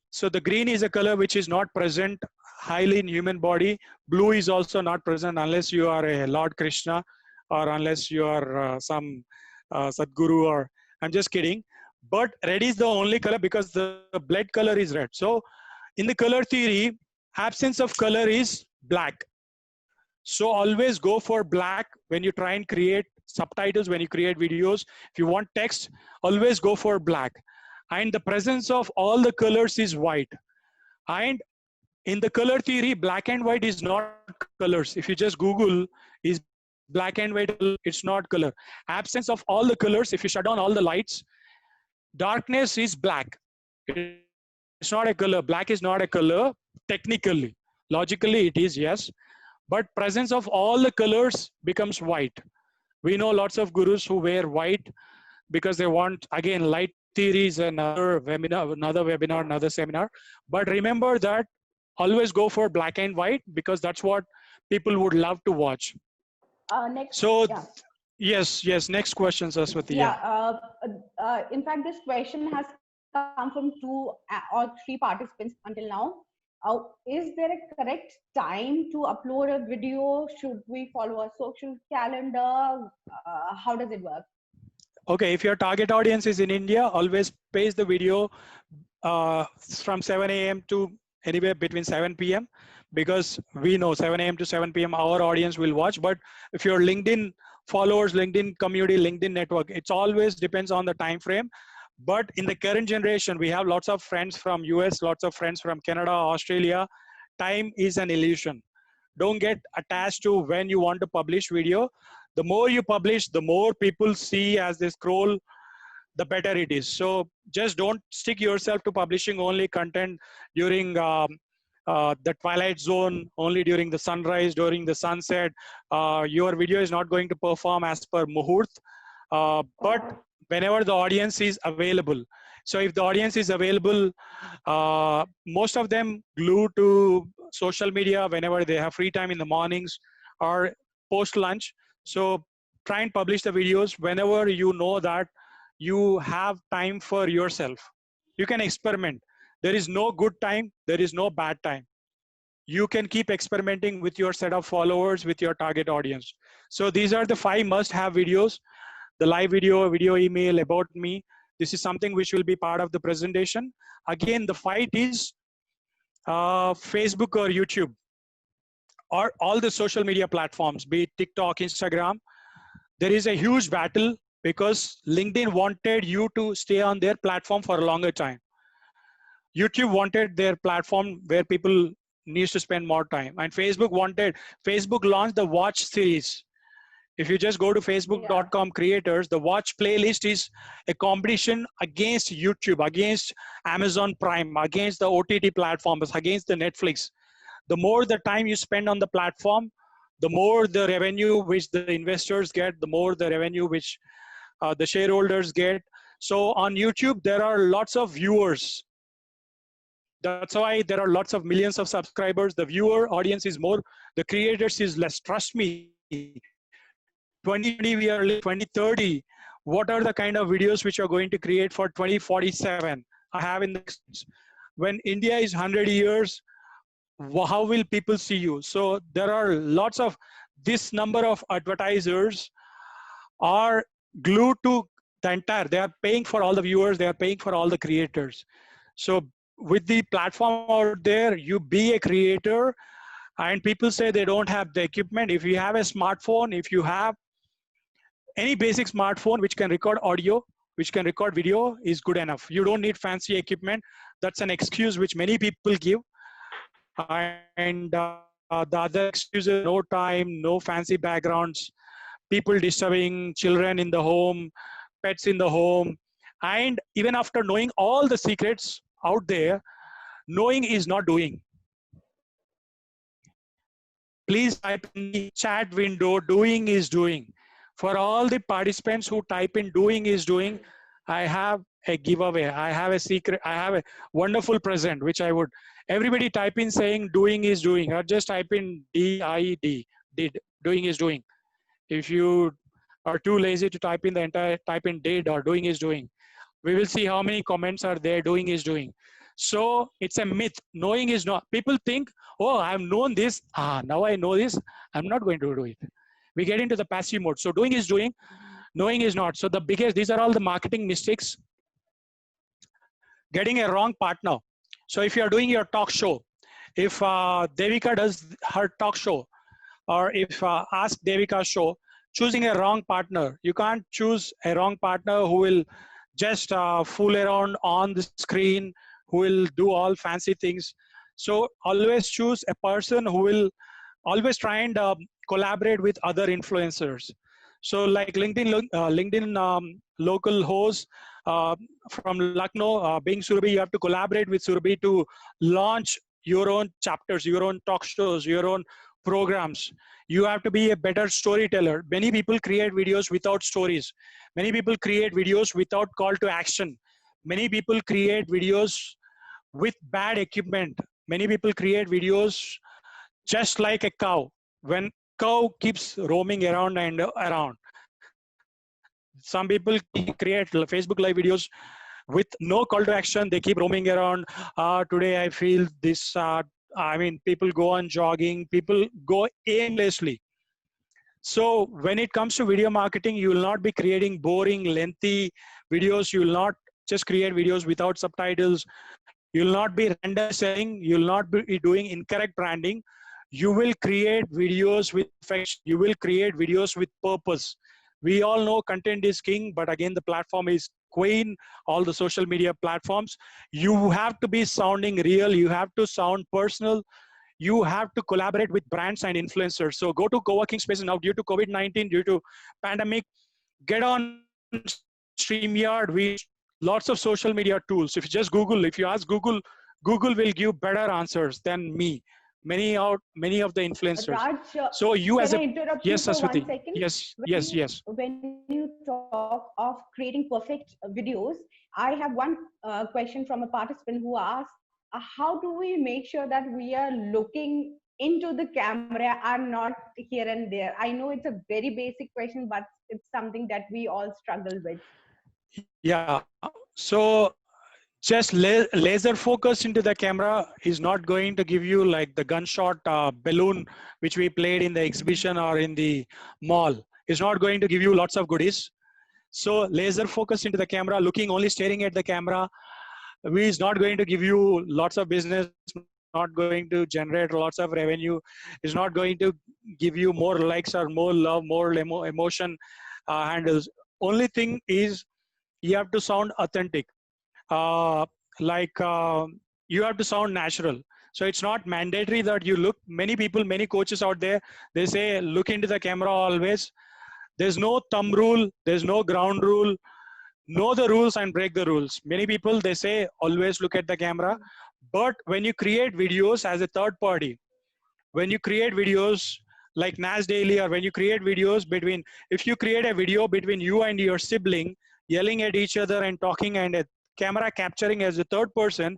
S2: So the green is a color which is not present highly in human body. Blue is also not present unless you are a Lord Krishna, or unless you are some Sadguru, or I'm just kidding. But red is the only color because the blood color is red. So in the color theory, absence of color is black. So always go for black when you try and create subtitles, when you create videos. If you want text, always go for black. And the presence of all the colors is white. And in the color theory, black and white is not colors. If you just Google, is black and white, it's not color. Absence of all the colors, if you shut down all the lights, darkness is black. It's not a color. Black is not a color technically. Logically, it is, yes. But presence of all the colors becomes white. We know lots of gurus who wear white because they want, again, light theory is another webinar, another seminar. But remember that always go for black and white, because that's what people would love to watch.
S1: Next,
S2: So
S1: yeah.
S2: yes, next question, Saraswati.
S1: In fact, this question has come from two or three participants until now. Is there a correct time to upload a video? Should we follow a social calendar? How does it work?
S2: Okay, if your target audience is in India, always paste the video from 7 a.m. to anywhere between 7 p.m. because we know 7 a.m. to 7 p.m. our audience will watch. But if your LinkedIn followers, LinkedIn community, LinkedIn network, it's always depends on the time frame. But in the current generation, we have lots of friends from US, lots of friends from Canada, Australia. Time is an illusion. Don't get attached to when you want to publish video. The more you publish, the more people see as they scroll, the better it is. So just don't stick yourself to publishing only content during the twilight zone, only during the sunrise, during the sunset. Your video is not going to perform as per Muhurt. But whenever the audience is available. So if the audience is available, most of them glue to social media whenever they have free time in the mornings or post lunch. So try and publish the videos whenever you know that you have time for yourself. You can experiment. There is no good time. There is no bad time. You can keep experimenting with your set of followers, with your target audience. So these are the 5 must-have videos. The live video, video email, about me. This is something which will be part of the presentation. Again, the fight is Facebook or YouTube or all the social media platforms, be it TikTok, Instagram. There is a huge battle because LinkedIn wanted you to stay on their platform for a longer time. YouTube wanted their platform where people needs to spend more time. And Facebook launched the watch series. If you just go to facebook.com creators, the watch playlist is a competition against YouTube, against Amazon Prime, against the OTT platforms, against the Netflix. The more the time you spend on the platform, the more the revenue which the investors get, the more the revenue which the shareholders get. So on YouTube, there are lots of viewers. That's why there are lots of millions of subscribers. The viewer audience is more, the creators is less. Trust me, 2020, we are 2030. What are the kind of videos which are going to create for 2047? I have in the, when India is 100 years, how will people see you? So there are lots of, this number of advertisers are glued to the entire, they are paying for all the viewers, they are paying for all the creators. So with the platform out there, you be a creator, and people say they don't have the equipment. If you have a smartphone, if you have any basic smartphone which can record audio, which can record video, is good enough. You don't need fancy equipment. That's an excuse which many people give. And the other excuse is no time, no fancy backgrounds, people disturbing children in the home, pets in the home. And even after knowing all the secrets out there, knowing is not doing. Please type in the chat window, doing is doing. For all the participants who type in doing is doing, I have a giveaway. I have a secret. I have a wonderful present, which I would, everybody type in saying doing is doing, or just type in DID, did, doing is doing. If you are too lazy to type in the entire, type in did or doing is doing. We will see how many comments are there, doing is doing. So it's a myth. Knowing is not. People think, oh, I've known this. Now I know this. I'm not going to do it. We get into the passive mode. So doing is doing, knowing is not. So the biggest, these are all the marketing mistakes. Getting a wrong partner. So if you're doing your talk show, if Devika does her talk show, or if Ask Devika show, choosing a wrong partner. You can't choose a wrong partner who will just fool around on the screen, who will do all fancy things. So always choose a person who will always try and collaborate with other influencers. So like LinkedIn local host from Lucknow, being Surabhi, you have to collaborate with Surabhi to launch your own chapters, your own talk shows, your own programs. You have to be a better storyteller. Many people create videos without stories. Many people create videos without call to action. Many people create videos with bad equipment. Many people create videos just like a cow. When cow keeps roaming around and around. Some people create Facebook live videos with no call to action. They keep roaming around. Today I feel this. I mean, people go on jogging. People go aimlessly. So when it comes to video marketing, you will not be creating boring, lengthy videos. You will not just create videos without subtitles. You will not be random selling. You will not be doing incorrect branding. You will create videos with affection. You will create videos with purpose. We all know content is king, but again, the platform is queen, all the social media platforms. You have to be sounding real. You have to sound personal. You have to collaborate with brands and influencers. So go to co-working spaces now due to COVID-19, due to pandemic, get on StreamYard, lots of social media tools. If you just Google, if you ask Google, Google will give better answers than me. Many of the influencers.
S1: Raj,
S2: so you as
S1: can I
S2: a
S1: interrupt
S2: yes,
S1: you for
S2: Aswati.
S1: 1 second?
S2: Yes.
S1: When you talk of creating perfect videos, I have one question from a participant who asked, how do we make sure that we are looking into the camera and not here and there? I know it's a very basic question, but it's something that we all struggle with.
S2: Yeah. So just laser focus into the camera is not going to give you like the gunshot balloon which we played in the exhibition or in the mall. It's not going to give you lots of goodies. So laser focus into the camera, looking only staring at the camera, is not going to give you lots of business, not going to generate lots of revenue, is not going to give you more likes or more love, more emotion handles. Only thing is you have to sound authentic. You have to sound natural. So it's not mandatory that you look. Many people, many coaches out there, they say look into the camera always. There's no thumb rule, there's no ground rule. Know the rules and break the rules. Many people, they say always look at the camera, but when you create videos as a third party, when you create videos like Nas Daily, or when you create videos between, if you create a video between you and your sibling yelling at each other and talking, and a camera capturing as a third person,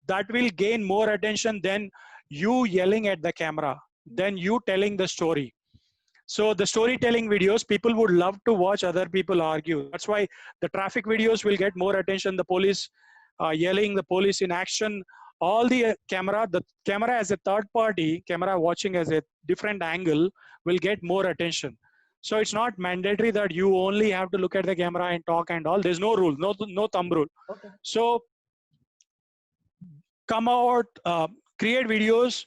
S2: that will gain more attention than you yelling at the camera, than you telling the story. So the storytelling videos, people would love to watch other people argue. That's why the traffic videos will get more attention. The police yelling, the police in action, all the camera as a third party, camera watching as a different angle will get more attention. So it's not mandatory that you only have to look at the camera and talk and all. There's no rule, no thumb rule.
S1: Okay.
S2: So come out, create videos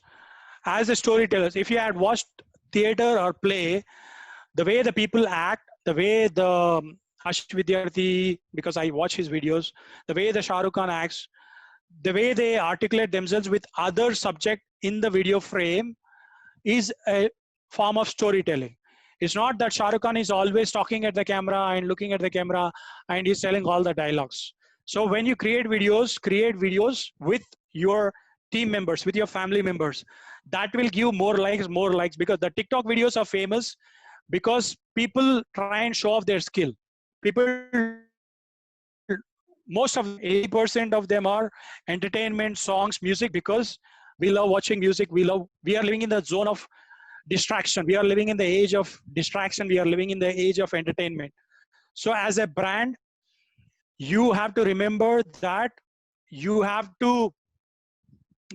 S2: as a storytellers. If you had watched theater or play, the way the people act, the way the Ashish Vidyarthi, because I watch his videos, the way the Shah Rukh Khan acts, the way they articulate themselves with other subject in the video frame is a form of storytelling. It's not that Shah Rukh Khan is always talking at the camera and looking at the camera and he's telling all the dialogues. So when you create videos with your team members, with your family members. That will give more likes, because the TikTok videos are famous because people try and show off their skill. People, most of 80% of them are entertainment, songs, music, because we love watching music. We are living in the zone of distraction. We are living in the age of distraction. We are living in the age of entertainment. So as a brand, you have to remember that you have to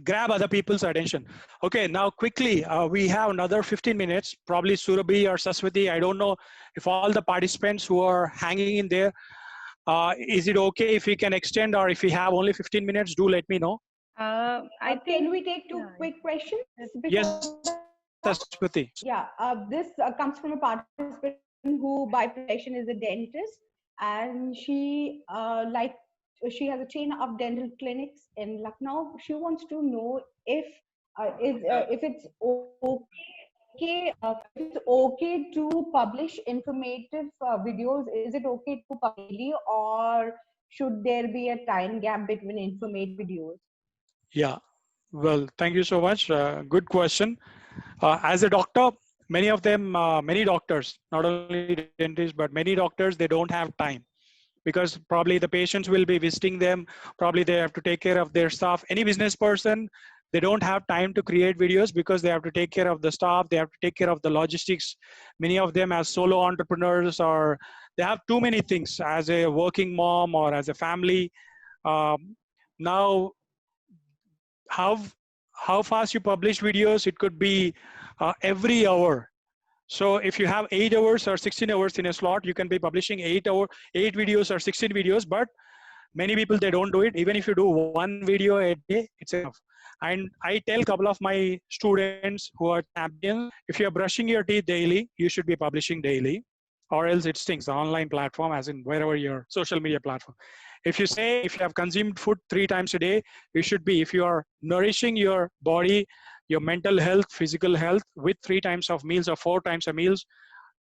S2: grab other people's attention. Okay, now quickly, we have another 15 minutes, probably Surabhi or Saswati. I don't know if all the participants who are hanging in there, is it okay if we can extend, or if we have only 15 minutes, do let me know.
S3: I think.
S1: Can we take two quick questions?
S2: Yes, Saswati.
S1: Yeah, this comes from a participant who by profession is a dentist, and she she has a chain of dental clinics in Lucknow. She wants to know if it's okay to publish informative videos. Is it okay to publish, or should there be a time gap between informative videos?
S2: Yeah, well, thank you so much. Good question. As a doctor, many of them, many doctors, not only dentists, but many doctors, they don't have time, because probably the patients will be visiting them. Probably they have to take care of their staff. Any business person, they don't have time to create videos because they have to take care of the staff. They have to take care of the logistics. Many of them as solo entrepreneurs, or they have too many things as a working mom or as a family. Now, how how fast you publish videos, it could be every hour. So if you have 8 hours or 16 hours in a slot, you can be publishing 8 videos or 16 videos. But many people, they don't do it. Even if you do one video a day, it's enough. And I tell a couple of my students who are champions, if you're brushing your teeth daily, you should be publishing daily, or else it stinks. The online platform, as in wherever your social media platform. If you say, if you have consumed food 3 times a day, you should be, if you are nourishing your body, your mental health, physical health with 3 times of meals or 4 times of meals,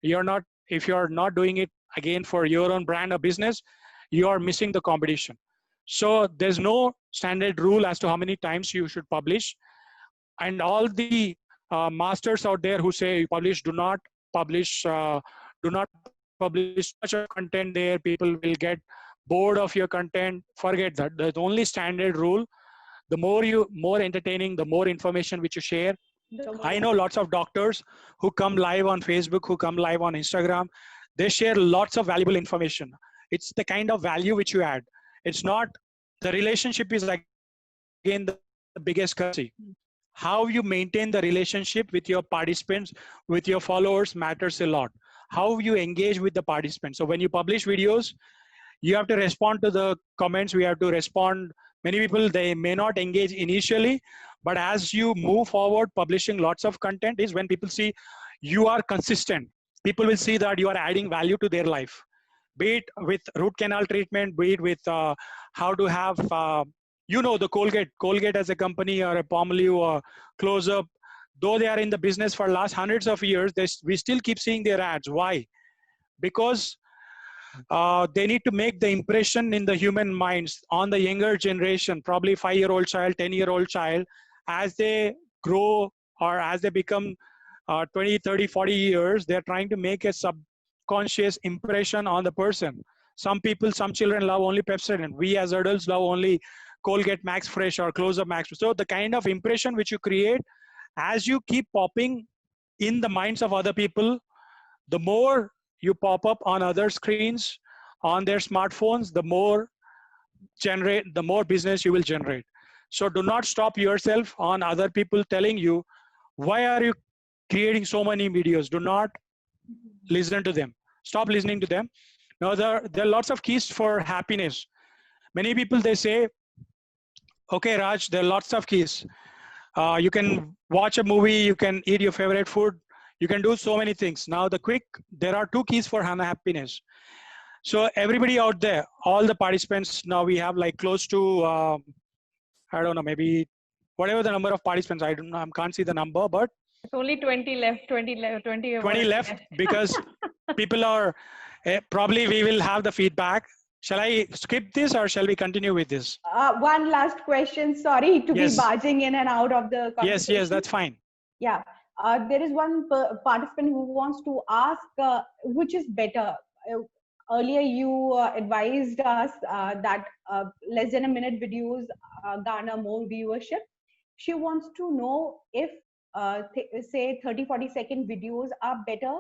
S2: you're not, if you're not doing it again for your own brand or business, you are missing the competition. So there's no standard rule as to how many times you should publish. And all the masters out there who say publish, do not publish too much of content there. People will get bored of your content. Forget that. The only standard rule, the more entertaining, the more information which you share. I know lots of doctors who come live on Facebook, who come live on Instagram. They share lots of valuable information. It's the kind of value which you add. It's not, the relationship is again the biggest currency. How you maintain the relationship with your participants, with your followers, matters a lot. How you engage with the participants. So when you publish videos, you have to respond to the comments. We have to respond. Many people, they may not engage initially, but as you move forward, publishing lots of content is when people see you are consistent. People will see that you are adding value to their life, be it with root canal treatment, be it with how to have, the Colgate as a company, or a Palmolive or Close-Up. Though they are in the business for last hundreds of years, we still keep seeing their ads. Why? Because they need to make the impression in the human minds on the younger generation, probably 5-year-old child, 10-year-old child, as they grow or as they become 20, 30, 40 years, they're trying to make a subconscious impression on the person. Some people, some children love only Pepsodent. We as adults love only Colgate Max Fresh or Close-Up Max. So the kind of impression which you create, as you keep popping in the minds of other people, the more you pop up on other screens, on their smartphones, the more business you will generate. So do not stop yourself on other people telling you, why are you creating so many videos? Do not listen to them. Stop listening to them. Now there are lots of keys for happiness. Many people, they say, okay, Raj, there are lots of keys. You can watch a movie, you can eat your favorite food, you can do so many things. Now there are two keys for happiness. So everybody out there, all the participants, now we have like close to, I don't know, maybe whatever the number of participants, I don't know, I can't see the number, but
S3: It's only 20 left, 20 left, 20
S2: 20 left because people are, probably we will have the feedback. Shall I skip this or shall we continue with this?
S1: One last question. Sorry to be
S2: Yes.
S1: barging in and out of the
S2: Yes,
S1: conversation.
S2: yes, that's fine.
S1: Yeah. There is one participant who wants to ask which is better. Earlier, you advised us that less than a minute videos garner more viewership. She wants to know if, say, 30-40 second videos are better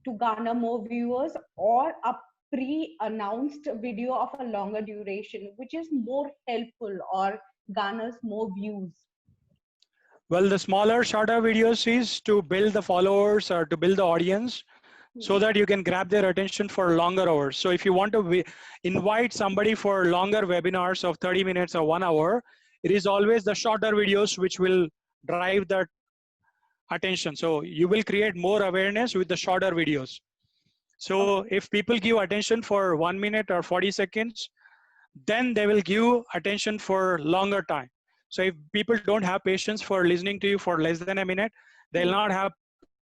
S1: to garner more viewers, or a pre-announced video of a longer duration, which is more helpful or garners more views.
S2: Well, the smaller, shorter videos is to build the followers or to build the audience so that you can grab their attention for longer hours. So if you want to invite somebody for longer webinars of 30 minutes or 1 hour, it is always the shorter videos which will drive that attention. So you will create more awareness with the shorter videos. So if people give attention for 1 minute or 40 seconds, then they will give attention for longer time. So if people don't have patience for listening to you for less than a minute, they'll not have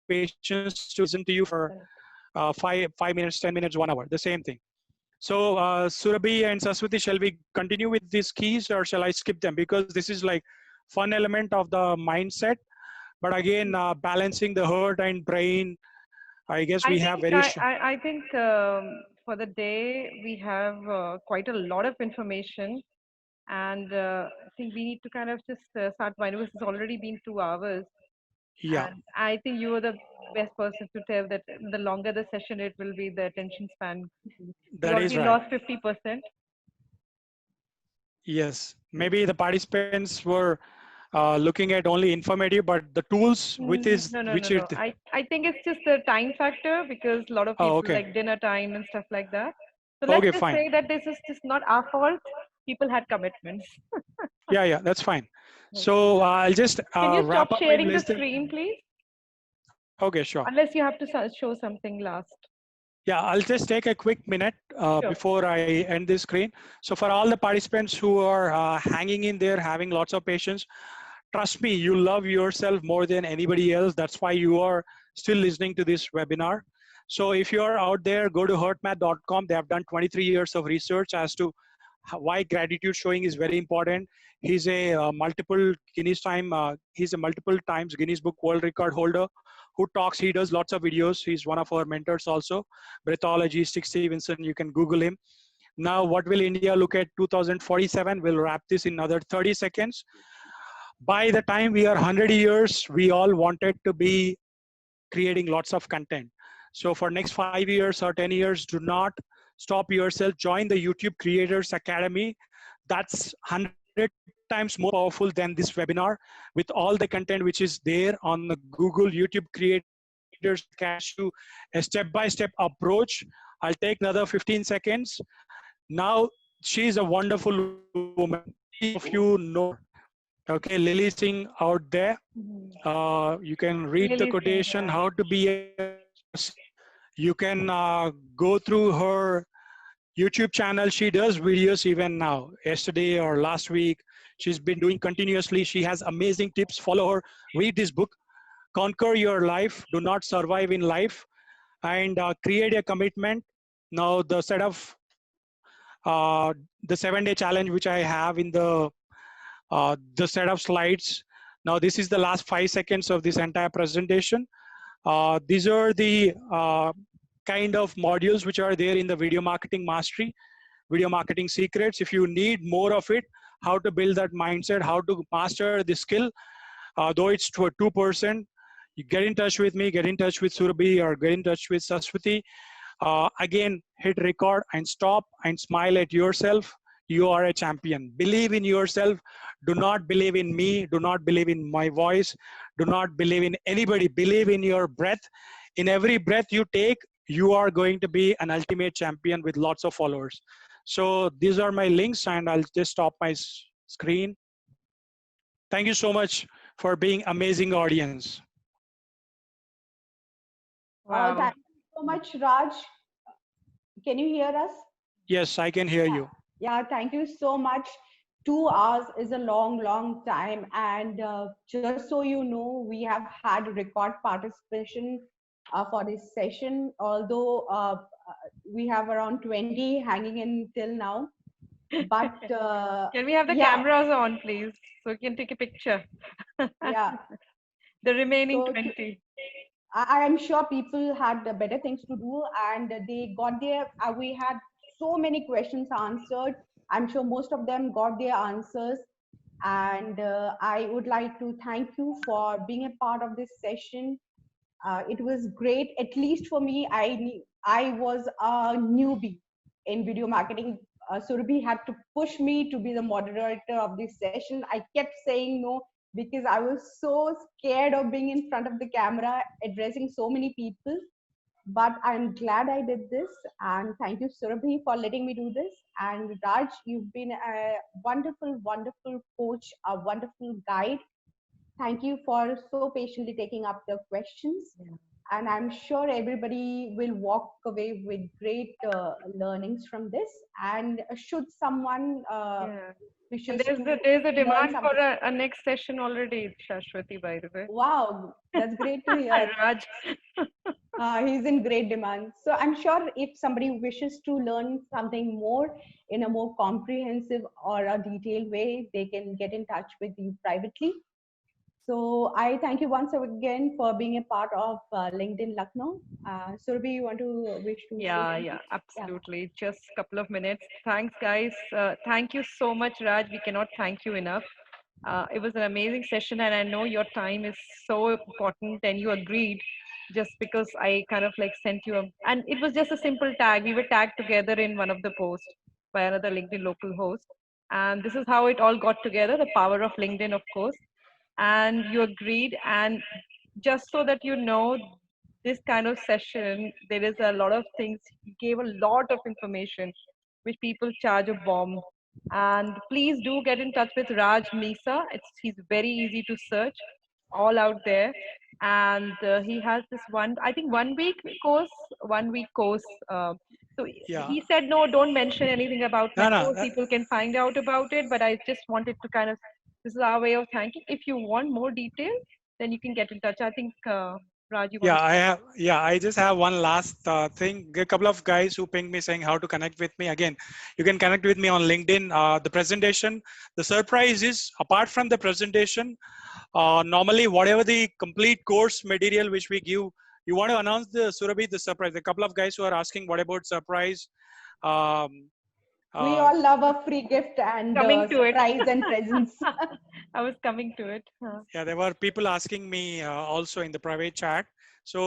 S2: patience to listen to you for 5 minutes, 10 minutes, 1 hour, the same thing. So Surabhi and Saswati, shall we continue with these keys or shall I skip them? Because this is like fun element of the mindset. But again, balancing the heart and brain, I guess we have very
S3: I think for the day we have quite a lot of information, and I think we need to kind of just start winding. It's already been 2 hours,
S2: yeah.
S3: and I think you are the best person to tell that the longer the session, it will be the attention span. We
S2: That is
S3: already
S2: right.
S3: lost 50%.
S2: Yes, maybe the participants were looking at only informative, but the tools with is
S3: No, no,
S2: which
S3: no,
S2: is
S3: no. I think it's just the time factor because a lot of people
S2: okay.
S3: like dinner time and stuff like that. So let's
S2: Okay,
S3: just
S2: fine.
S3: say that this is just not our fault. People had commitments.
S2: Yeah, that's fine. So I'll just
S3: Can you
S2: wrap
S3: stop
S2: up in
S3: sharing the
S2: less than.
S3: screen, please?
S2: Okay, sure.
S3: Unless you have to show something last.
S2: Yeah, I'll just take a quick minute
S3: Sure.
S2: before I end this screen. So for all the participants who are hanging in there, having lots of patience, trust me, you love yourself more than anybody else. That's why you are still listening to this webinar. So if you are out there, go to heartmath.com. They have done 23 years of research as to why gratitude showing is very important. He's a multiple times Guinness Book World Record holder who talks. He does lots of videos. He's one of our mentors also. Breathology, Stick Stevenson, you can Google him. Now, what will India look at 2047? We'll wrap this in another 30 seconds. By the time we are 100 years, we all wanted to be creating lots of content. So for next 5 years or 10 years, do not stop yourself. Join the YouTube Creators Academy. That's 100 times more powerful than this webinar with all the content which is there on the Google YouTube Creators Academy. A step-by-step approach. I'll take another 15 seconds. Now, she's a wonderful woman. If you know, okay, Lily Singh out there. You can read the
S3: Lily Singh,
S2: quotation,
S3: yeah.
S2: how to be a. You can go through her YouTube channel. She does videos even now. Yesterday or last week, she's been doing continuously. She has amazing tips. Follow her. Read this book. Conquer your life. Do not survive in life. And create a commitment. Now the set of the 7-day challenge which I have in the set of slides. Now this is the last 5 seconds of this entire presentation. These are the kind of modules which are there in the video marketing mastery, video marketing secrets. If you need more of it, how to build that mindset, how to master the skill, though it's for 2%, you get in touch with me, get in touch with Surabhi, or get in touch with Saswati. Again, hit record and stop and smile at yourself. you are a champion. Believe in yourself. Do not believe in me. Do not believe in my voice. Do not believe in anybody. Believe in your breath. In every breath you take, you are going to be an ultimate champion with lots of followers. So these are my links, and I'll just stop my screen. Thank you so much for being amazing audience.
S3: Wow.
S1: Thank you so much, Raj. Can you hear us?
S2: Yes, I can hear you.
S1: Yeah, thank you so much. 2 hours is a long, long time. And just so you know, we have had record participation for this session, although we have around 20 hanging in till now. But
S3: Can we have the
S1: yeah,
S3: cameras on, please, so we can take a picture?
S1: yeah.
S3: The remaining
S1: So
S3: 20.
S1: I am sure people had better things to do, and they got their. We had so many questions answered. I'm sure most of them got their answers, and I would like to thank you for being a part of this session. It was great. At least for me, I was a newbie in video marketing. Surabhi had to push me to be the moderator of this session. I kept saying no because I was so scared of being in front of the camera, addressing so many people. But I'm glad I did this, and thank you, Surabhi, for letting me do this. And Raj, you've been a wonderful, wonderful coach, a wonderful guide. Thank you for so patiently taking up the questions. And I'm sure everybody will walk away with great learnings from this. And should someone
S3: Yeah.
S1: wishes
S3: And there's
S1: to
S3: there's a
S1: learn
S3: demand for
S1: something,
S3: a next session already, Shashwati, by the way.
S1: wow, that's great to hear.
S3: Raj.
S1: He's in great demand. So I'm sure if somebody wishes to learn something more in a more comprehensive or a detailed way, they can get in touch with you privately. So I thank you once again for being a part of LinkedIn Lucknow. Surabhi, you want to wish to say
S3: Yeah,
S1: something?
S3: yeah,
S1: Yeah.
S3: absolutely. Just a couple of minutes. Thanks, guys. Thank you so much, Raj. We cannot thank you enough. It was an amazing session, and I know your time is so important, and you agreed just because I kind of like sent you a, and it was just a simple tag. We were tagged together in one of the posts by another LinkedIn local host, and this is how it all got together. The power of LinkedIn, of course, and you agreed. And just so that you know, this kind of session, there is a lot of things. He gave a lot of information which people charge a bomb. And please do get in touch with Raj Misa. He's very easy to search, all out there. And he has this one, I think 1 week course, 1 week course. So
S2: Yeah.
S3: he said, no, don't mention anything about my
S2: No,
S3: course. People can find out about it. But I just wanted to kind of, this is our way of thanking. If you want more detail, then you can get in touch. I think Raj, you want
S2: yeah,
S3: to
S2: I have. Yeah, I just have one last thing. A couple of guys who pinged me saying how to connect with me. Again, you can connect with me on LinkedIn. The presentation, the surprise is apart from the presentation, normally whatever the complete course material which we give, you want to announce the Surabhi the surprise. A couple of guys who are asking what about surprise. Um,
S1: We
S2: uh,
S1: all love a free gift and
S3: coming to it.
S1: surprise and presents.
S3: I was coming to it.
S2: Yeah, there were people asking me also in the private chat. So,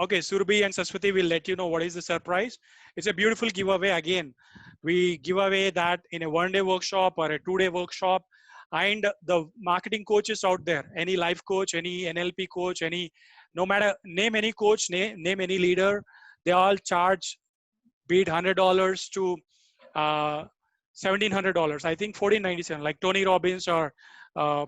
S2: okay, Surabhi and Saswati will let you know what is the surprise. It's a beautiful giveaway. Again, we give away that in a 1-day workshop or a 2-day workshop. And the marketing coaches out there, any life coach, any NLP coach, no matter, name any coach, name any leader, they all charge, be it $100 to $1,700. I think $1,497, like Tony Robbins or uh,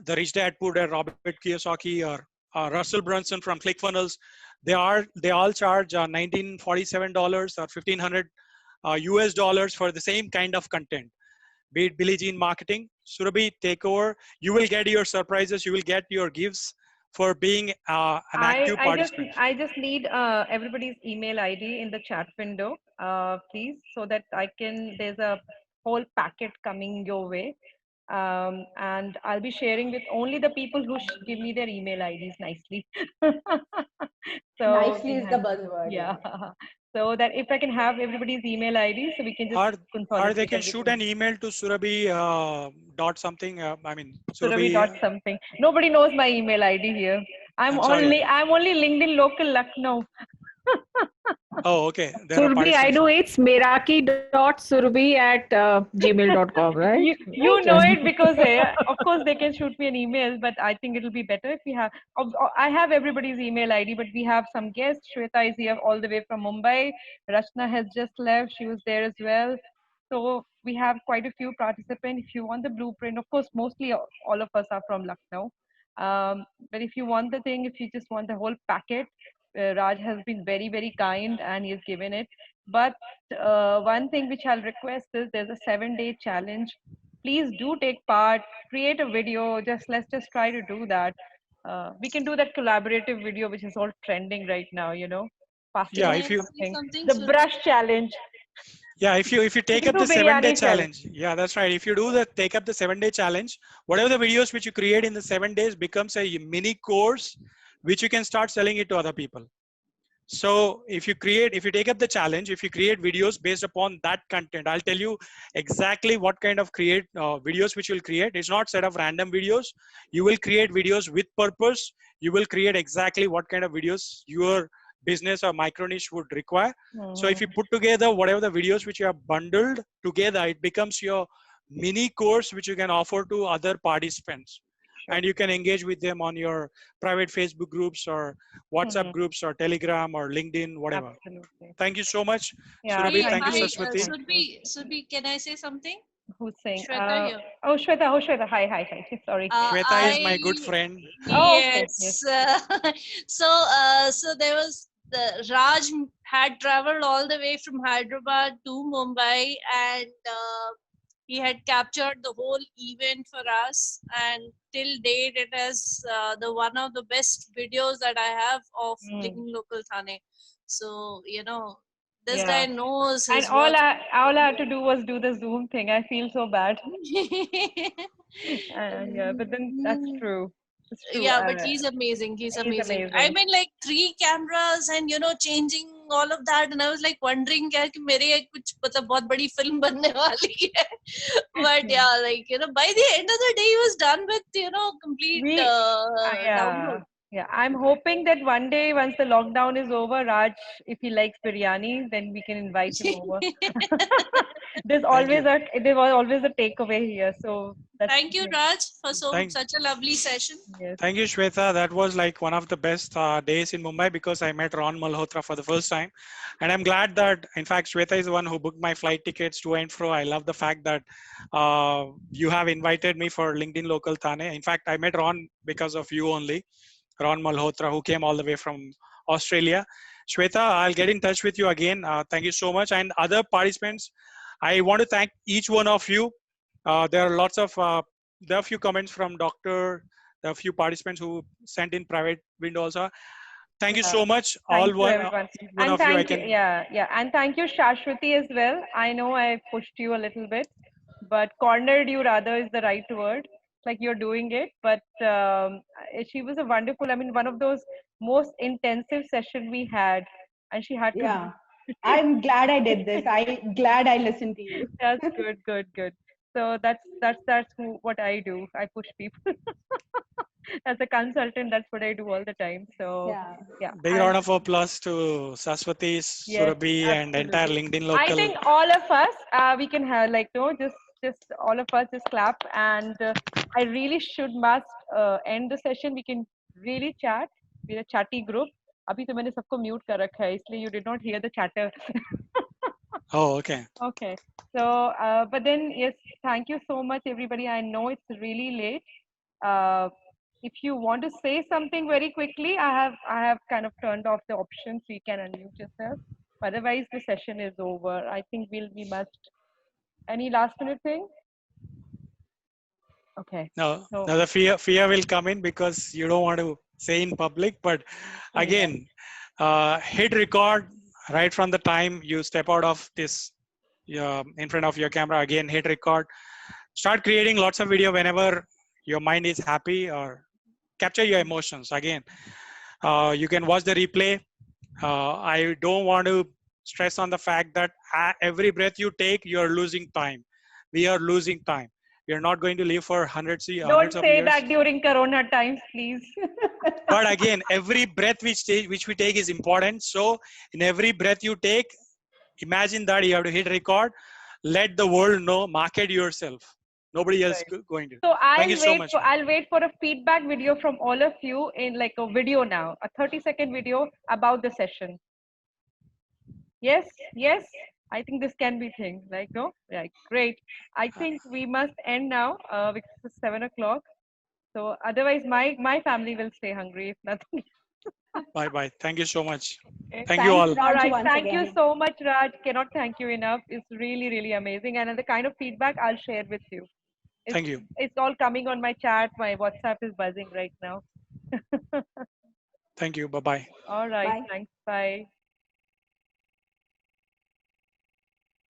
S2: the Rich Dad Poor Dad, Robert Kiyosaki, or Russell Brunson from ClickFunnels, they all charge $1,947 or 1,500 US dollars for the same kind of content. Be it Billie Jean marketing, Surabhi, take over. You will get your surprises. You will get your gifts for being an active participant.
S3: I just need everybody's email ID in the chat window, please, so that I can. There's a whole packet coming your way, and I'll be sharing with only the people who give me their email IDs nicely. So
S1: Nicely is the buzzword.
S3: yeah. So that if I can have everybody's email ID, so we can just
S2: Or they
S3: consolidate
S2: can shoot
S3: everything.
S2: an email to Surabhi dot something. I mean,
S3: Surabhi
S2: Surabhi.
S3: dot something. Nobody knows my email ID here.
S2: I'm sorry.
S3: I'm only LinkedIn local Lucknow.
S2: Oh, okay. There are
S5: Surbi, I
S2: participants.
S5: know it's meraki.surbi@gmail.com, right?
S3: You know it because of course they can shoot me an email, but I think it'll be better if we have. I have everybody's email ID, but we have some guests. Shweta is here all the way from Mumbai. Rachna has just left; she was there as well. So we have quite a few participants. If you want the blueprint, of course, mostly all of us are from Lucknow. But if you want the thing, if you just want the whole packet, Raj has been very, very kind and he has given it. But one thing which I'll request is there's a 7-day challenge. Please do take part, create a video. Let's just try to do that. We can do that collaborative video, which is all trending right now. Passing
S2: Yeah,
S3: on
S4: Can
S2: if
S4: I
S2: you
S4: say
S3: something.
S4: something,
S3: The
S4: Surbi?
S3: brush challenge.
S2: yeah, if you
S3: We
S2: take
S3: can
S2: up
S3: do
S2: the 7-day
S3: biryani challenge.
S2: challenge, yeah, that's right. If you do the take up the 7-day challenge, whatever the videos which you create in the 7 days becomes a mini course which you can start selling it to other people. So if you take up the challenge, if you create videos based upon that content, I'll tell you exactly what kind of create videos which you'll create. It's not set of random videos. You will create videos with purpose. You will create exactly what kind of videos your business or micro niche would require. So if
S3: Mhm.
S2: you put together whatever the videos which you have bundled together, it becomes your mini course which you can offer to other participants.
S3: Sure.
S2: And you can engage with them on your private Facebook groups or WhatsApp
S3: Mhm.
S2: groups or Telegram or LinkedIn, whatever.
S3: Absolutely.
S2: Thank you so much,
S3: Yeah.
S2: Surabhi.
S4: Surbi,
S3: Thank
S2: Thank you,
S3: you.
S4: hi,
S2: Saraswati.
S3: Thank you.
S4: Surbi, can I say something?
S3: Who's saying?
S4: Shweta here.
S3: Oh, Shweta. Oh, Shweta. Hi, hi, hi. Sorry.
S2: Shweta is my good
S4: I
S2: friend.
S3: Oh, okay. Yes.
S4: Yes. So there was the Raj had traveled all the way from Hyderabad to Mumbai, and he had captured the whole event for us. And till date, it is the one of the best videos that I have of
S3: Mm,
S4: Living Local Thane. So this
S3: yeah.
S4: guy knows
S3: And
S4: his work.
S3: all I had to do was do the Zoom thing. I feel so bad. And yeah, but then that's true. It's true.
S4: Yeah, but he's amazing. He's
S3: He's
S4: amazing. I
S3: amazing.
S4: mean, like 3 cameras and changing all of that, and I was like wondering क्या कि मेरे कुछ मतलब बहुत बड़ी film बनने वाली है. But
S3: Yeah.
S4: yeah, by the end of the day, he was done with complete
S3: We,
S4: download.
S3: yeah. I'm hoping that one day, once the lockdown is over, Raj, if he likes biryani, then we can invite him over.
S2: Thank you.
S3: There was always a takeaway here, so that's
S4: Thank you,
S3: yeah.
S4: Raj, for
S2: Thank,
S4: such a lovely session.
S3: Yes.
S2: thank you, Shweta. That was like one of the best days in Mumbai because I met Ron Malhotra for the first time. And I'm glad that, in fact, Shweta is the one who booked my flight tickets to and fro. I love the fact that you have invited me for LinkedIn Local Thane. In fact, I met Ron because of you only. Ron Malhotra, who came all the way from Australia. Shweta, I'll get in touch with you again. Thank you so much. And other participants, I want to thank each one of you. There are lots of, there are a few comments from Doctor, there are a few participants who sent in private window also. Thank you
S3: Yeah.
S2: so much.
S3: Thank you, everyone.
S2: Each one
S3: And
S2: of you, I
S3: thank you.
S2: can,
S3: Yeah. And thank you, Shashwati, as well. I know I pushed you a little bit, but cornered you rather is the right word. Like you're doing it. But she was a wonderful, I mean, one of those most intensive session we had. And she had to
S1: Yeah.
S3: do.
S1: I'm glad I did this. I glad I listened to you.
S3: That's good, good, good. So what I do. I push people. As a consultant, that's what I do all the time. So
S1: Yeah.
S3: yeah.
S2: big
S3: And
S2: round of applause to Saraswati,
S3: yes,
S2: Surabhi, and entire
S3: absolutely.
S2: LinkedIn
S3: I
S2: Local.
S3: think all of us, we can have like no, just all of us just clap. And I really must end the session. We can really chat. We're a chatty group. अभी तो मैंने सबको mute कर रखा है इसलिए you did not hear the chatter.
S2: Oh, okay.
S3: Okay. So, but then yes, thank you so much, everybody. I know it's really late. Uh, if you want to say something very quickly, I have kind of turned off the option so you can unmute yourself. Otherwise, the session is over. I think we must. Any last minute thing? Okay.
S2: No,
S3: So
S2: no, the fear will come in because you don't want to say in public. But
S3: yeah.
S2: again, hit record right from the time you step out of this in front of your camera. Again, hit record. Start creating lots of video whenever your mind is happy or capture your emotions. Again, you can watch the replay. I don't want to stress on the fact that every breath you take, you are losing time. We are losing time. We are not going to live for hundreds
S3: Don't
S2: of
S3: say
S2: years.
S3: that during Corona times, please.
S2: But again, every breath which we take is important. So in every breath you take, imagine that you have to hit record. Let the world know. Market yourself. Nobody else
S3: Right.
S2: going to.
S3: So
S2: Thank you so much.
S3: I'll wait for a feedback video from all of you in like a video now, a 30-second video about the session. Yes, yes. I think this can be thing. Like no, right, great. I think we must end now because it's 7 o'clock. So otherwise, my family will stay hungry if nothing.
S2: Bye bye. Thank you so much.
S3: Okay.
S2: Thank you all.
S1: Thanks,
S3: All
S1: Raj,
S3: right.
S1: once
S3: Thank you
S1: again.
S3: so much, Raj. Cannot thank you enough. It's really, really amazing. And the kind of feedback I'll share with you.
S2: Thank you.
S3: It's all coming on my chat. My WhatsApp is buzzing right now.
S2: Thank you. Bye bye.
S3: All right.
S1: Bye.
S3: Thanks. Bye.